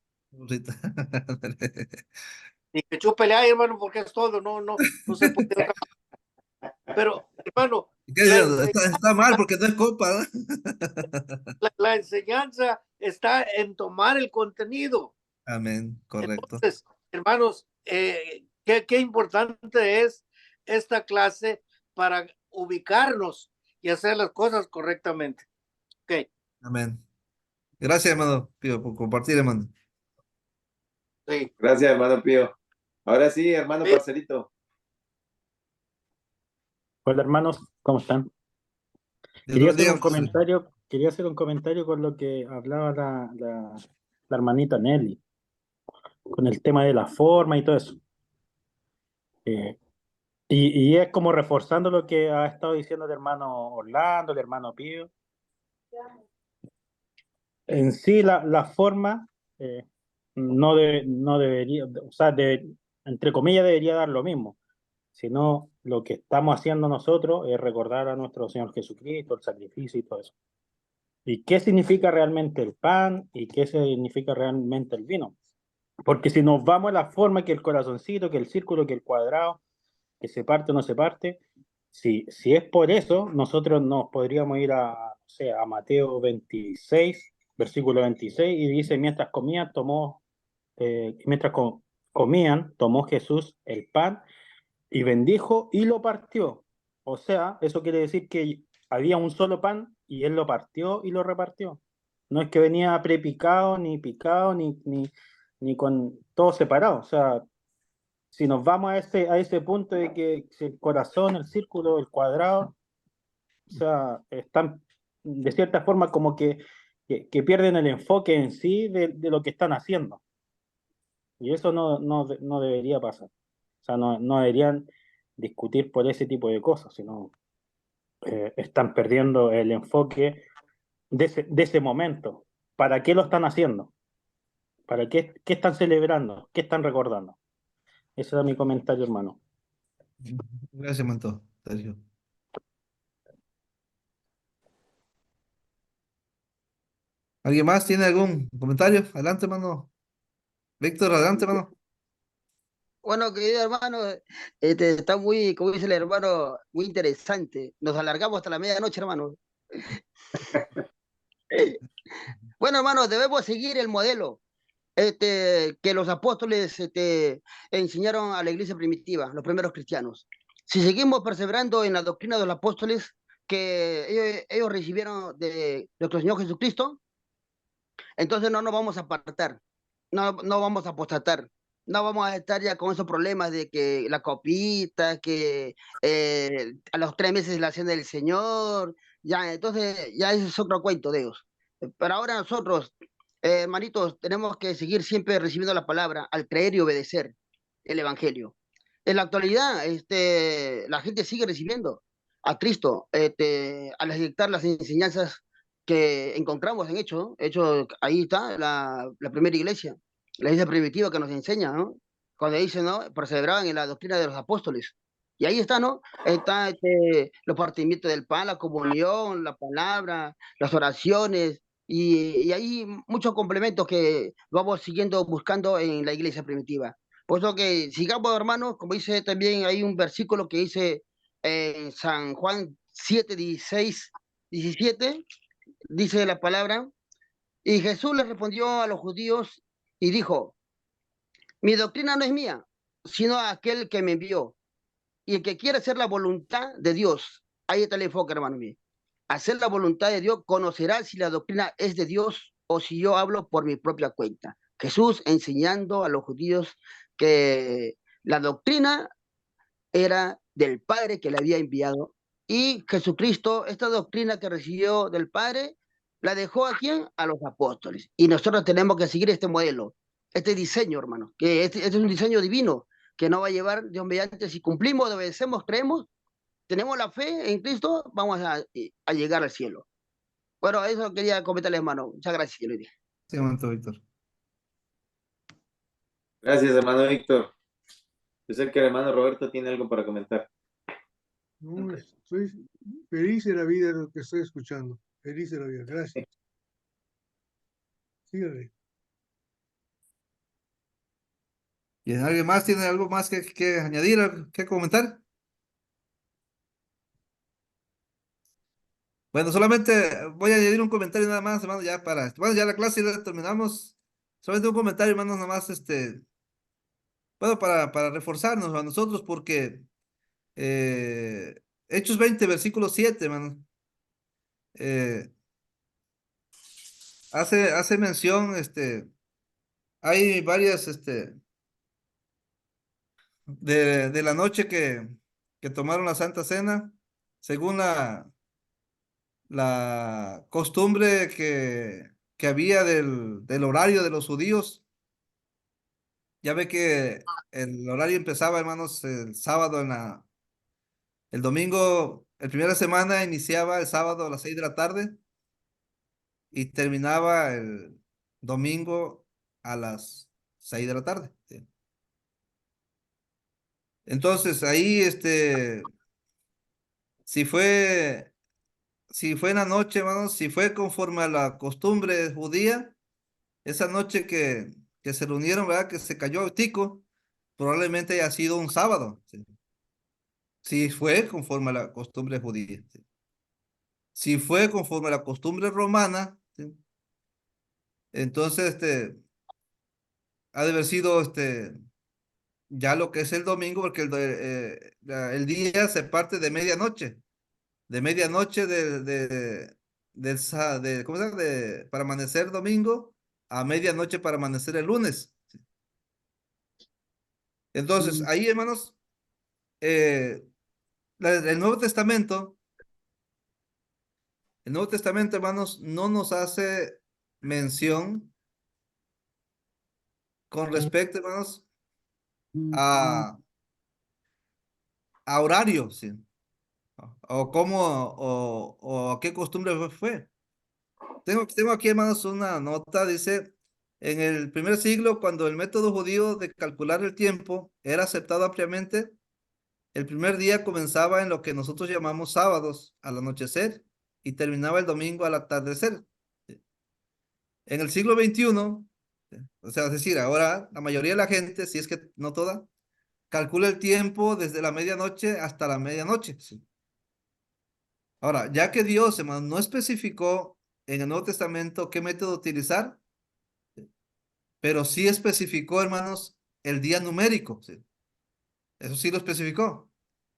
Y que chúpele ahí, hermano, porque es todo, no se puede otra. Pero, hermano, Está mal porque no es copa, ¿no? la enseñanza está en tomar el contenido. Amén, correcto. Entonces, hermanos, qué importante es esta clase para ubicarnos y hacer las cosas correctamente. Ok. Amén. Gracias, hermano Pío, por compartir, hermano. Sí. Gracias, hermano Pío. Ahora sí, hermano Sí. Parcerito. Hola hermanos, ¿cómo están? Quería hacer un comentario con lo que hablaba la hermanita Nelly, con el tema de la forma y todo eso. Y es como reforzando lo que ha estado diciendo el hermano Orlando, el hermano Pío. En sí, la forma no debería, o sea, entre comillas, debería dar lo mismo, sino lo que estamos haciendo nosotros es recordar a nuestro Señor Jesucristo, el sacrificio y todo eso. ¿Y qué significa realmente el pan y qué significa realmente el vino? Porque si nos vamos a la forma, que el corazoncito, que el círculo, que el cuadrado, que se parte o no se parte, si es por eso, nosotros nos podríamos ir a Mateo 26, versículo 26, y dice, mientras comían, tomó Jesús el pan y bendijo y lo partió. O sea, eso quiere decir que había un solo pan y él lo partió y lo repartió. No es que venía prepicado, ni picado, ni con todo separado. O sea, si nos vamos a ese punto de que el corazón, el círculo, el cuadrado, o sea, están de cierta forma como que pierden el enfoque en sí de lo que están haciendo. Y eso no debería pasar. O sea, no deberían discutir por ese tipo de cosas, sino están perdiendo el enfoque de ese momento. ¿Para qué lo están haciendo? ¿Para qué están celebrando? ¿Qué están recordando? Ese era mi comentario, hermano. Gracias, Manto. Sergio. ¿Alguien más tiene algún comentario? Adelante, hermano. Víctor, adelante, hermano. Bueno, querido hermano, está muy, como dice el hermano, muy interesante. Nos alargamos hasta la medianoche, hermano. Bueno, hermano, debemos seguir el modelo que los apóstoles enseñaron a la iglesia primitiva, los primeros cristianos. Si seguimos perseverando en la doctrina de los apóstoles que ellos recibieron de nuestro Señor Jesucristo, entonces no nos vamos a apartar, no vamos a apostatar, no vamos a estar ya con esos problemas de que la copita, que a los 3 meses la cena del Señor, ya, entonces ya ese es otro cuento de ellos. Pero ahora nosotros, hermanitos, tenemos que seguir siempre recibiendo la palabra al creer y obedecer el Evangelio. En la actualidad, la gente sigue recibiendo a Cristo al aceptar las enseñanzas que encontramos en Hechos, ¿no? Hechos, ahí está la primera iglesia, la iglesia primitiva que nos enseña, ¿no? Cuando dice, ¿no? Perseveraban en la doctrina de los apóstoles. Y ahí está, ¿no? Está los partimientos del pan, la comunión, la palabra, las oraciones, y hay muchos complementos que vamos siguiendo buscando en la iglesia primitiva. Por eso que sigamos, hermanos, como dice también, hay un versículo que dice en San Juan 7, 16, 17, dice la palabra, y Jesús le respondió a los judíos y dijo, mi doctrina no es mía, sino aquel que me envió. Y el que quiere hacer la voluntad de Dios, ahí está el enfoque, hermano mío. Hacer la voluntad de Dios, conocerá si la doctrina es de Dios o si yo hablo por mi propia cuenta. Jesús enseñando a los judíos que la doctrina era del Padre que le había enviado y Jesucristo, esta doctrina que recibió del Padre, la dejó a quién? A los apóstoles. Y nosotros tenemos que seguir este modelo, este diseño, hermano, que este es un diseño divino que no va a llevar Dios mediante, si cumplimos, obedecemos, creemos, tenemos la fe en Cristo, vamos a llegar al cielo. Bueno, eso quería comentarles, hermano. Muchas gracias, yo le dije. Sí, Manto, Víctor. Gracias, hermano Víctor. Yo sé que el hermano Roberto tiene algo para comentar. No, estoy feliz de la vida de lo que estoy escuchando. Feliz de la vida. Gracias. Sígale. ¿Y alguien más tiene algo más que añadir, que comentar? Bueno, solamente voy a añadir un comentario nada más, hermano, ya para, bueno, ya la clase ya la terminamos. Solamente un comentario, hermano, nada más, bueno, para reforzarnos a nosotros, porque Hechos 20, versículo 7, hermano, eh, hace mención, hay varias, de la noche que tomaron la Santa Cena, según la costumbre que había del horario de los judíos. Ya ve que el horario empezaba, hermanos, el sábado el domingo, el primera semana iniciaba el sábado a las 6 de la tarde y terminaba el domingo a las 6 de la tarde. ¿Sí? Entonces ahí, si fue, si fue en la noche, hermanos, si fue conforme a la costumbre judía, esa noche que se reunieron, ¿verdad? Que se cayó el tico, probablemente haya sido un sábado. ¿Sí? Si fue conforme a la costumbre judía. ¿Sí? Si fue conforme a la costumbre romana, ¿sí? Entonces, ha de haber sido, ya lo que es el domingo, porque el día se parte de medianoche ¿cómo se llama? Para amanecer domingo a medianoche para amanecer el lunes. Entonces, ahí, hermanos, eh, el Nuevo Testamento, hermanos, no nos hace mención con respecto, hermanos, a, a horario, ¿sí? O cómo, o a qué costumbre fue. Tengo aquí, hermanos, una nota, dice, en el primer siglo, cuando el método judío de calcular el tiempo era aceptado ampliamente, el primer día comenzaba en lo que nosotros llamamos sábados al anochecer y terminaba el domingo al atardecer. En el siglo XXI, o sea, es decir, ahora la mayoría de la gente, si es que no toda, calcula el tiempo desde la medianoche hasta la medianoche. ¿Sí? Ahora, ya que Dios, hermano, no especificó en el Nuevo Testamento qué método utilizar, pero sí especificó, hermanos, el día numérico. ¿Sí? Eso sí lo especificó,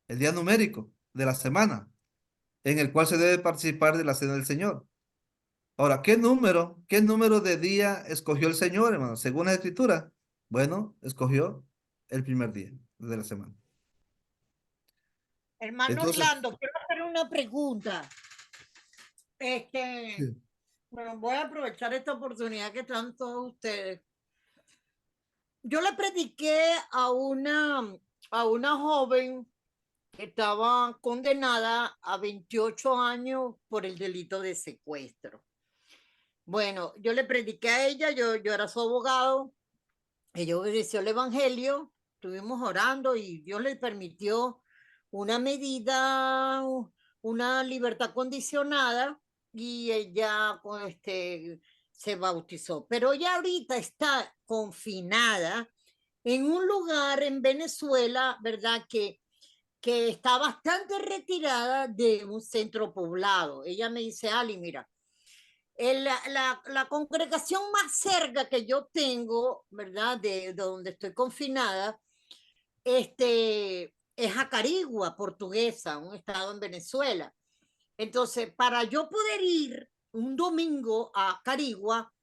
el día numérico de la semana, en el cual se debe participar de la cena del Señor. Ahora, qué número de día escogió el Señor, hermano? Según la Escritura, bueno, escogió el primer día de la semana. Hermano Entonces, Orlando, quiero hacer una pregunta. sí, Bueno, voy a aprovechar esta oportunidad que están todos ustedes. Yo le prediqué a una joven que estaba condenada a 28 años por el delito de secuestro. Bueno, yo le prediqué a ella, yo era su abogado, ella obedeció el evangelio, estuvimos orando y Dios le permitió una medida, una libertad condicionada y ella se bautizó. Pero ella ahorita está confinada en un lugar en Venezuela, ¿verdad? Que está bastante retirada de un centro poblado. Ella me dice, Ali, mira, la congregación más cerca que yo tengo, ¿verdad? De donde estoy confinada, es Acarigua, Portuguesa, un estado en Venezuela. Entonces, para yo poder ir un domingo a Acarigua,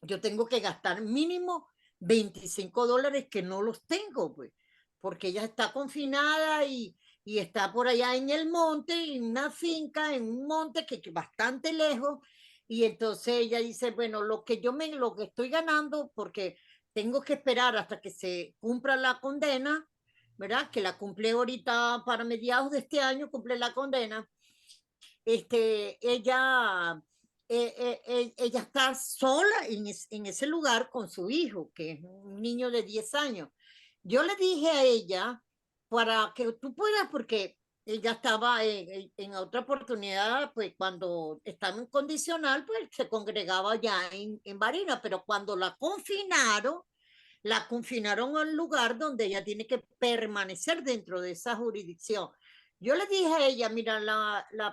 yo tengo que gastar mínimo $25 que no los tengo, pues, porque ella está confinada y está por allá en el monte, en una finca, en un monte que bastante lejos, y entonces ella dice, bueno, lo que estoy ganando, porque tengo que esperar hasta que se cumpla la condena, ¿verdad? Que la cumple ahorita para mediados de este año, cumple la condena. Ella ella está sola en ese lugar con su hijo, que es un niño de 10 años. Yo le dije a ella, para que tú puedas, porque ella estaba en otra oportunidad, pues cuando estaba en condicional, pues se congregaba ya en Barina, pero cuando la confinaron a un lugar donde ella tiene que permanecer dentro de esa jurisdicción. Yo le dije a ella, mira,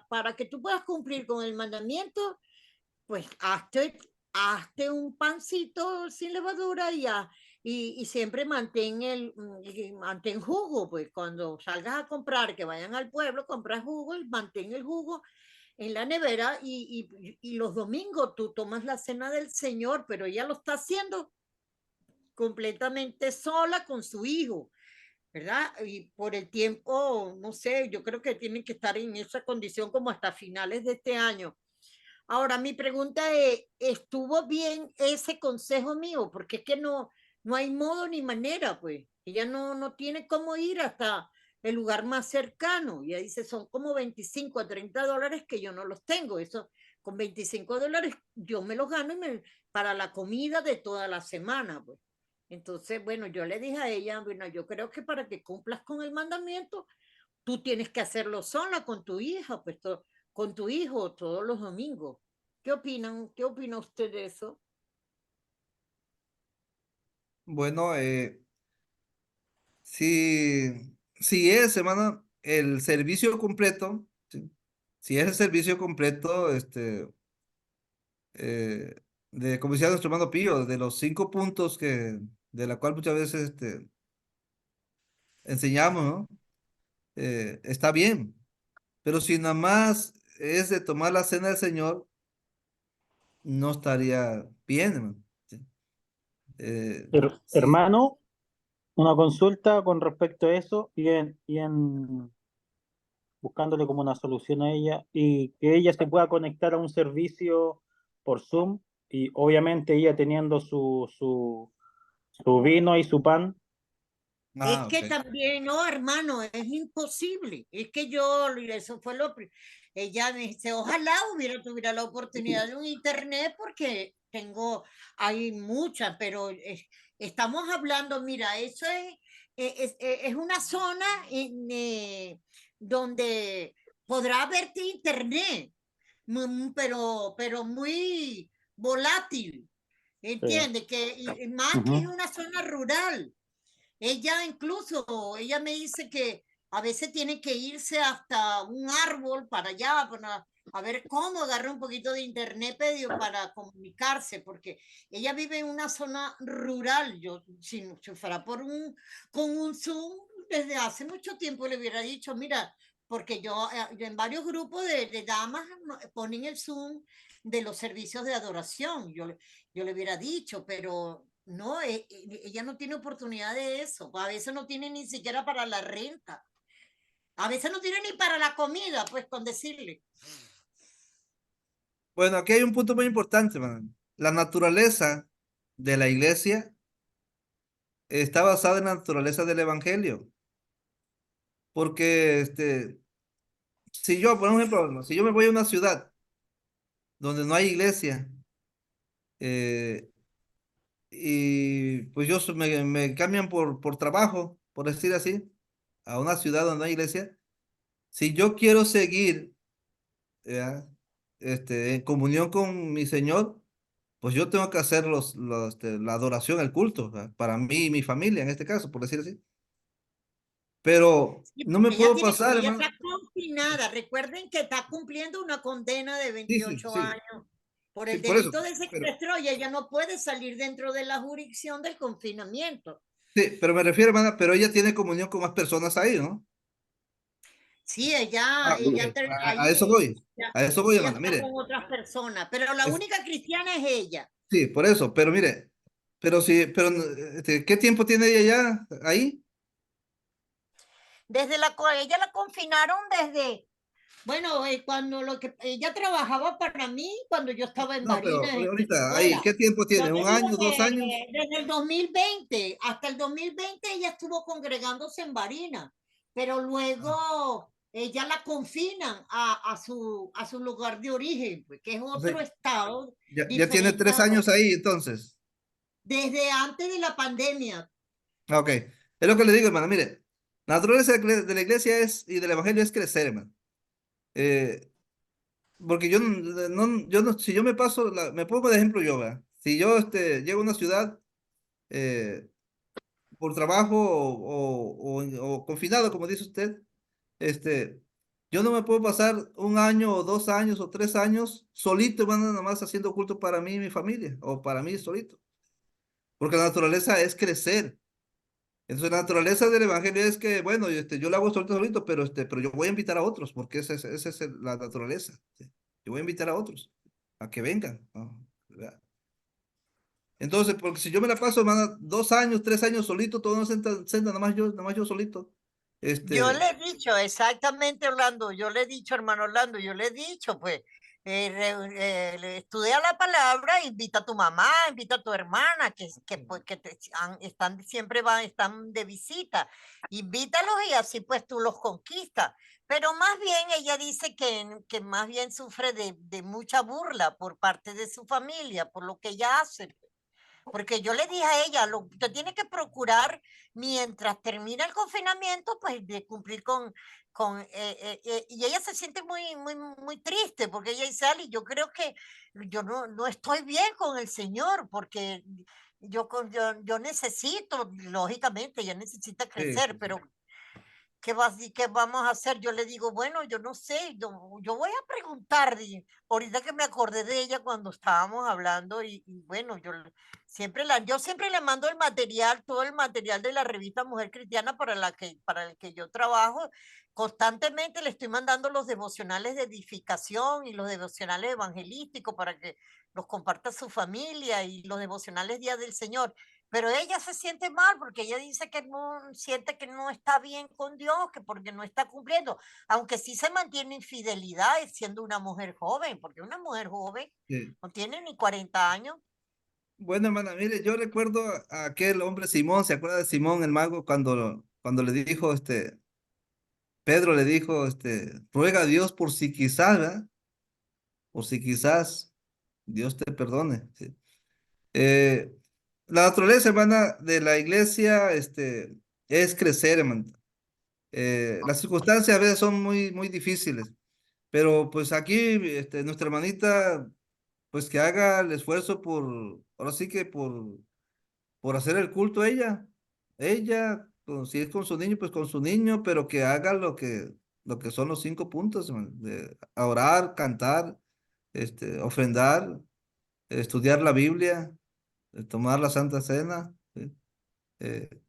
para que tú puedas cumplir con el mandamiento, pues hazte un pancito sin levadura y siempre mantén jugo, pues cuando salgas a comprar, que vayan al pueblo, compras jugo y mantén el jugo en la nevera y los domingos tú tomas la cena del Señor, pero ella lo está haciendo completamente sola con su hijo, ¿verdad? Y por el tiempo, no sé, yo creo que tienen que estar en esa condición como hasta finales de este año. Ahora, mi pregunta es, ¿estuvo bien ese consejo mío? Porque es que no hay modo ni manera, pues. Ella no tiene cómo ir hasta el lugar más cercano. Y ahí dice, son como 25 a 30 dólares que yo no los tengo. Eso, con 25 dólares yo me los gano para la comida de toda la semana, pues. Entonces, bueno, yo le dije a ella, bueno, yo creo que para que cumplas con el mandamiento, tú tienes que hacerlo sola con tu hija, pues con tu hijo todos los domingos. ¿Qué opinan? ¿Qué opina usted de eso? bueno, si es, hermano, el servicio completo, ¿sí? Si es el servicio completo, de, como decía nuestro hermano Pío, de los 5 puntos de la cual muchas veces enseñamos, ¿no? Está bien, pero si nada más es de tomar la cena del Señor, no estaría bien, hermano. ¿Sí? Sí, Hermano, una consulta con respecto a eso buscándole como una solución a ella y que ella se pueda conectar a un servicio por Zoom y obviamente ella teniendo su vino y su pan. Es ah, que ok. también, no, hermano, es imposible. Es que yo, eso fue ella me dice, ojalá tuviera la oportunidad de un internet porque hay muchas, pero estamos hablando, mira, eso es una zona donde podrá verte internet, pero muy volátil, ¿entiendes? Y más que es Ujú. una zona rural. Ella me dice que a veces tiene que irse hasta un árbol para allá, para a ver cómo agarra un poquito de internet medio para comunicarse, porque ella vive en una zona rural. Yo, si fuera con un Zoom, desde hace mucho tiempo le hubiera dicho, mira, porque yo en varios grupos de damas ponen el Zoom de los servicios de adoración. Yo le hubiera dicho, pero no, ella no tiene oportunidad de eso. A veces no tiene ni siquiera para la renta. A veces no tiene ni para la comida, pues con decirle. Bueno, aquí hay un punto muy importante, hermano. La naturaleza de la iglesia está basada en la naturaleza del evangelio. Porque si yo, por ejemplo, si yo me voy a una ciudad donde no hay iglesia, eh, y pues me cambian por trabajo, por decir así, a una ciudad donde no hay iglesia, si yo quiero seguir ¿ya? En comunión con mi Señor, pues yo tengo que hacer la adoración, el culto, ¿verdad? Para mí y mi familia, en este caso, por decir así. Pero Sí, no me porque ella puedo pasar, ella hermano. está confinada. Recuerden que está cumpliendo una condena de Sí, sí, 28 sí, años por sí, el por eso. delito de Pero, secuestro y ella no puede salir dentro de la jurisdicción del confinamiento. sí, pero me refiero, hermana, pero ella tiene comunión con más personas ahí, ¿no? Sí, Ok, a eso ahí voy. A eso voy, ella hermana. está con Mire, otras personas, pero la es- única cristiana es ella. sí, por eso, pero mire, pero sí, pero ¿qué tiempo tiene ella ya ahí? Desde ella la confinaron desde, bueno, cuando ella trabajaba para mí cuando yo estaba en No, pero Barinas en la ahorita, ahí, escuela. ¿qué tiempo Yo tiene? te ¿Un digo año, 2 años? desde el 2020 hasta el 2020 ella estuvo congregándose en Barinas, pero luego ella la confinan a su lugar de origen, pues, que es O sea, otro estado ya tiene diferente 3 años ahí, entonces. desde antes de la pandemia. Ok, es lo que le digo, hermano. Mire, la naturaleza de la iglesia y del evangelio es crecer, hermano. Eh, Porque si yo me paso, me pongo de ejemplo yo, ¿verdad? Si yo llego a una ciudad eh, por trabajo o confinado, como dice usted, este, yo no me puedo pasar 1 año o 2 años o 3 años solito, hermano, nada más haciendo culto para mí y mi familia, o para mí solito. Porque la naturaleza es crecer. Entonces, la naturaleza del evangelio es que, bueno, yo lo hago solito, pero yo voy a invitar a otros, porque esa es la naturaleza. ¿Sí? Yo voy a invitar a otros a que vengan, ¿no? ¿Verdad? Entonces, porque si yo me la paso, hermano, 2 años, 3 años solito, todo no nada más yo solito. Yo le Este, he dicho, exactamente, Orlando, yo le he dicho, hermano Orlando, yo le he dicho, pues, estudia la palabra, invita a tu mamá, invita a tu hermana, pues, están de visita, invítalos y así pues tú los conquistas. Pero más bien ella dice que más bien sufre de mucha burla por parte de su familia, por lo que ella hace. Porque yo le dije a ella, usted tiene que procurar mientras termina el confinamiento, pues de cumplir y ella se siente muy triste porque ella dice, Ali, yo creo que yo no estoy bien con el Señor porque yo necesito, lógicamente, ella necesita sí, crecer, sí, sí. ¿qué vamos a hacer? Yo le digo, bueno, yo no sé, yo voy a preguntar. Ahorita que me acordé de ella cuando estábamos hablando y bueno, yo siempre le mando el material, todo el material de la revista Mujer Cristiana para el que yo trabajo. Constantemente le estoy mandando los devocionales de edificación y los devocionales evangelísticos para que los comparta su familia y los devocionales Día del Señor. Pero ella se siente mal porque ella dice que no siente que no está bien con Dios, que porque no está cumpliendo, aunque sí se mantiene en fidelidad siendo una mujer joven, porque una mujer joven Sí. no tiene ni 40 años. Bueno, hermana, mire, yo recuerdo a aquel hombre Simón, ¿se acuerda de Simón el mago cuando le dijo, Pedro le dijo, ruega a Dios por si quizás, ¿verdad? Por si quizás Dios te perdone. ¿Sí? Eh, la naturaleza, hermana, de la iglesia, es crecer, hermano. Las circunstancias a veces son muy, muy difíciles, pero pues aquí, nuestra hermanita, pues que haga el esfuerzo ahora sí que por hacer el culto a ella, si es con su niño, pues con su niño, pero que haga lo que son los 5 puntos, hermano, de orar, cantar, ofrendar, estudiar la Biblia, tomar la Santa Cena, ¿sí? Eh,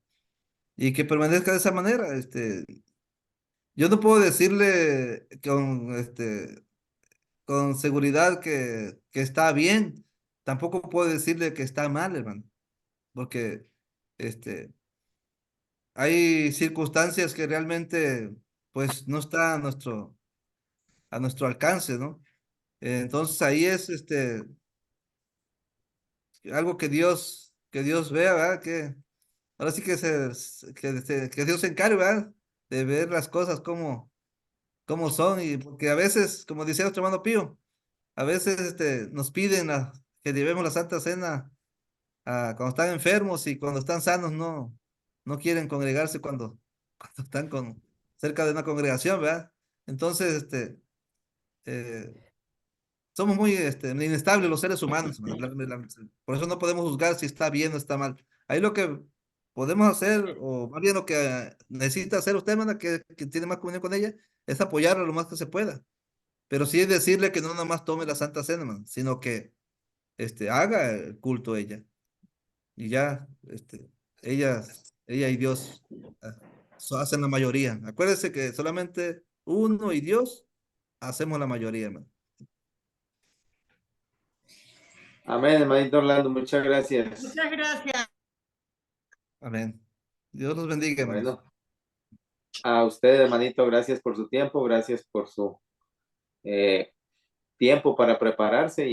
y que permanezca de esa manera. Yo no puedo decirle con seguridad que está bien, tampoco puedo decirle que está mal, hermano, porque hay circunstancias que realmente pues no está a nuestro alcance, ¿no? Entonces ahí es algo que Dios vea, ¿verdad? Ahora sí que Dios se encargue, ¿verdad? De ver las cosas como son, y porque a veces, como decía nuestro hermano Pío, a veces nos piden que llevemos la Santa Cena cuando están enfermos, y cuando están sanos no quieren congregarse cuando están cerca de una congregación, ¿verdad? Entonces, eh, somos muy inestables los seres humanos, ¿no? Por eso no podemos juzgar si está bien o está mal. Ahí lo que podemos hacer, o más bien lo que necesita hacer usted, hermana, que tiene más comunión con ella, es apoyarla lo más que se pueda. Pero sí es decirle que no nada más tome la Santa Cena, hermano, sino que haga el culto a ella. Y ya, ella, ella y Dios ah, hacen la mayoría. Acuérdese que solamente uno y Dios hacemos la mayoría, hermano. Amén, hermanito Orlando, muchas gracias. Muchas gracias. Amén. Dios los bendiga, hermanos. Bueno, a usted, hermanito, gracias por su tiempo, gracias por su tiempo para prepararse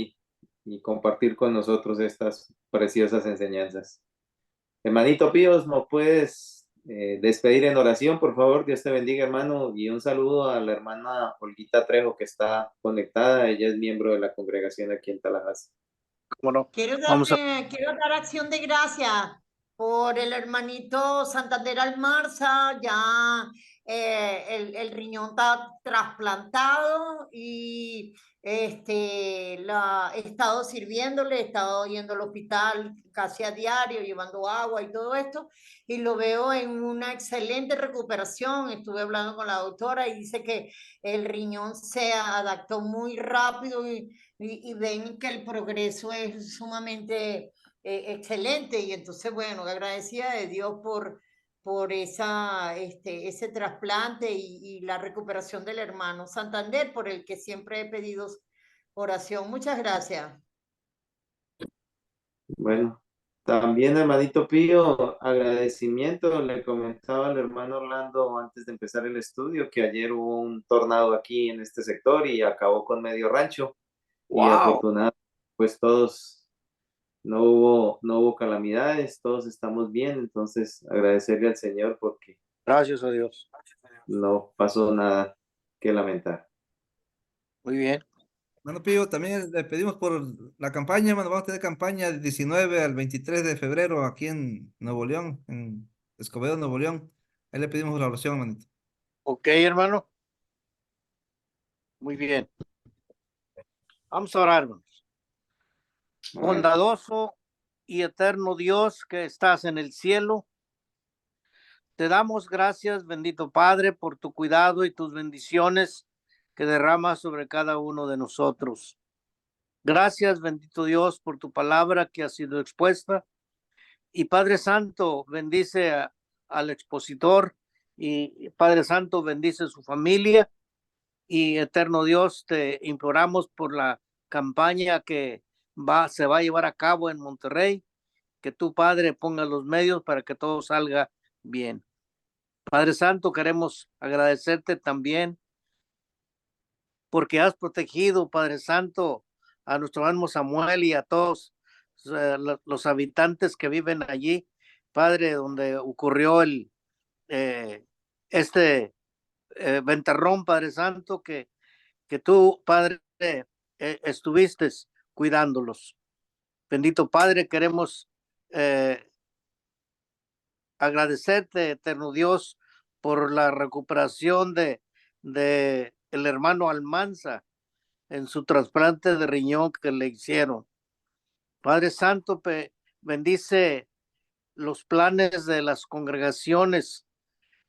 y compartir con nosotros estas preciosas enseñanzas. Hermanito Píos, ¿no puedes despedir en oración, por favor? Dios te bendiga, hermano, y un saludo a la hermana Olguita Trejo, que está conectada. Ella es miembro de la congregación aquí en Tallahassee. ¿Cómo no? Quiero dar acción de gracias por el hermanito Santander Almarza. Ya el riñón está trasplantado y he estado sirviéndole, he estado yendo al hospital casi a diario, llevando agua y todo esto, y lo veo en una excelente recuperación. Estuve hablando con la doctora y dice que el riñón se adaptó muy rápido y ven que el progreso es sumamente excelente. Y entonces, bueno, agradecida de Dios por ese trasplante y la recuperación del hermano Santander, por el que siempre he pedido oración. Muchas gracias. Bueno, también, hermanito Pío, agradecimiento. Le comentaba al hermano Orlando antes de empezar el estudio que ayer hubo un tornado aquí en este sector y acabó con medio rancho. Y afortunadamente, pues todos, no hubo calamidades, todos estamos bien. Entonces, agradecerle al Señor porque Gracias a Dios. no pasó nada que lamentar. Muy bien. Hermano Pío, también le pedimos por la campaña, hermano. Vamos a tener campaña del 19 al 23 de febrero aquí en Nuevo León, en Escobedo, Nuevo León. Ahí le pedimos la oración, hermanito. Ok, hermano. Muy bien. Vamos a orar, hermanos. Bondadoso y eterno Dios que estás en el cielo, Te damos gracias, bendito Padre, por tu cuidado y tus bendiciones que derramas sobre cada uno de nosotros. Gracias, bendito Dios, por tu palabra que ha sido expuesta. Y Padre Santo, bendice al expositor, y Padre Santo, bendice su familia. Y eterno Dios, te imploramos por la campaña que se va a llevar a cabo en Monterrey, que tu Padre ponga los medios para que todo salga bien. Padre Santo, queremos agradecerte también porque has protegido, Padre Santo, a nuestro hermano Samuel y a todos los habitantes que viven allí, Padre, donde ocurrió este ventarrón, Padre Santo, que tú, Padre, estuviste cuidándolos. Bendito Padre, queremos agradecerte, eterno Dios, por la recuperación de el hermano Almanza en su trasplante de riñón que le hicieron. Padre Santo, bendice los planes de las congregaciones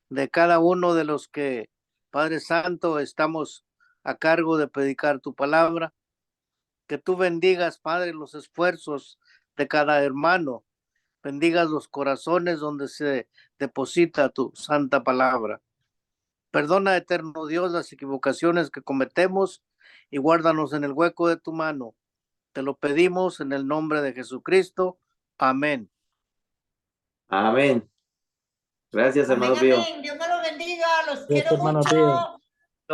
de cada uno de los que, Padre Santo, estamos a cargo de predicar tu palabra. Que tú bendigas, Padre, los esfuerzos de cada hermano. Bendigas los corazones donde se deposita tu santa palabra. Perdona, eterno Dios, las equivocaciones que cometemos y guárdanos en el hueco de tu mano. Te lo pedimos en el nombre de Jesucristo. Amén. Amén. Gracias, Amén, hermano Pío. amén. Dios me lo bendiga. Los Dios, quiero hermano mucho. Pío.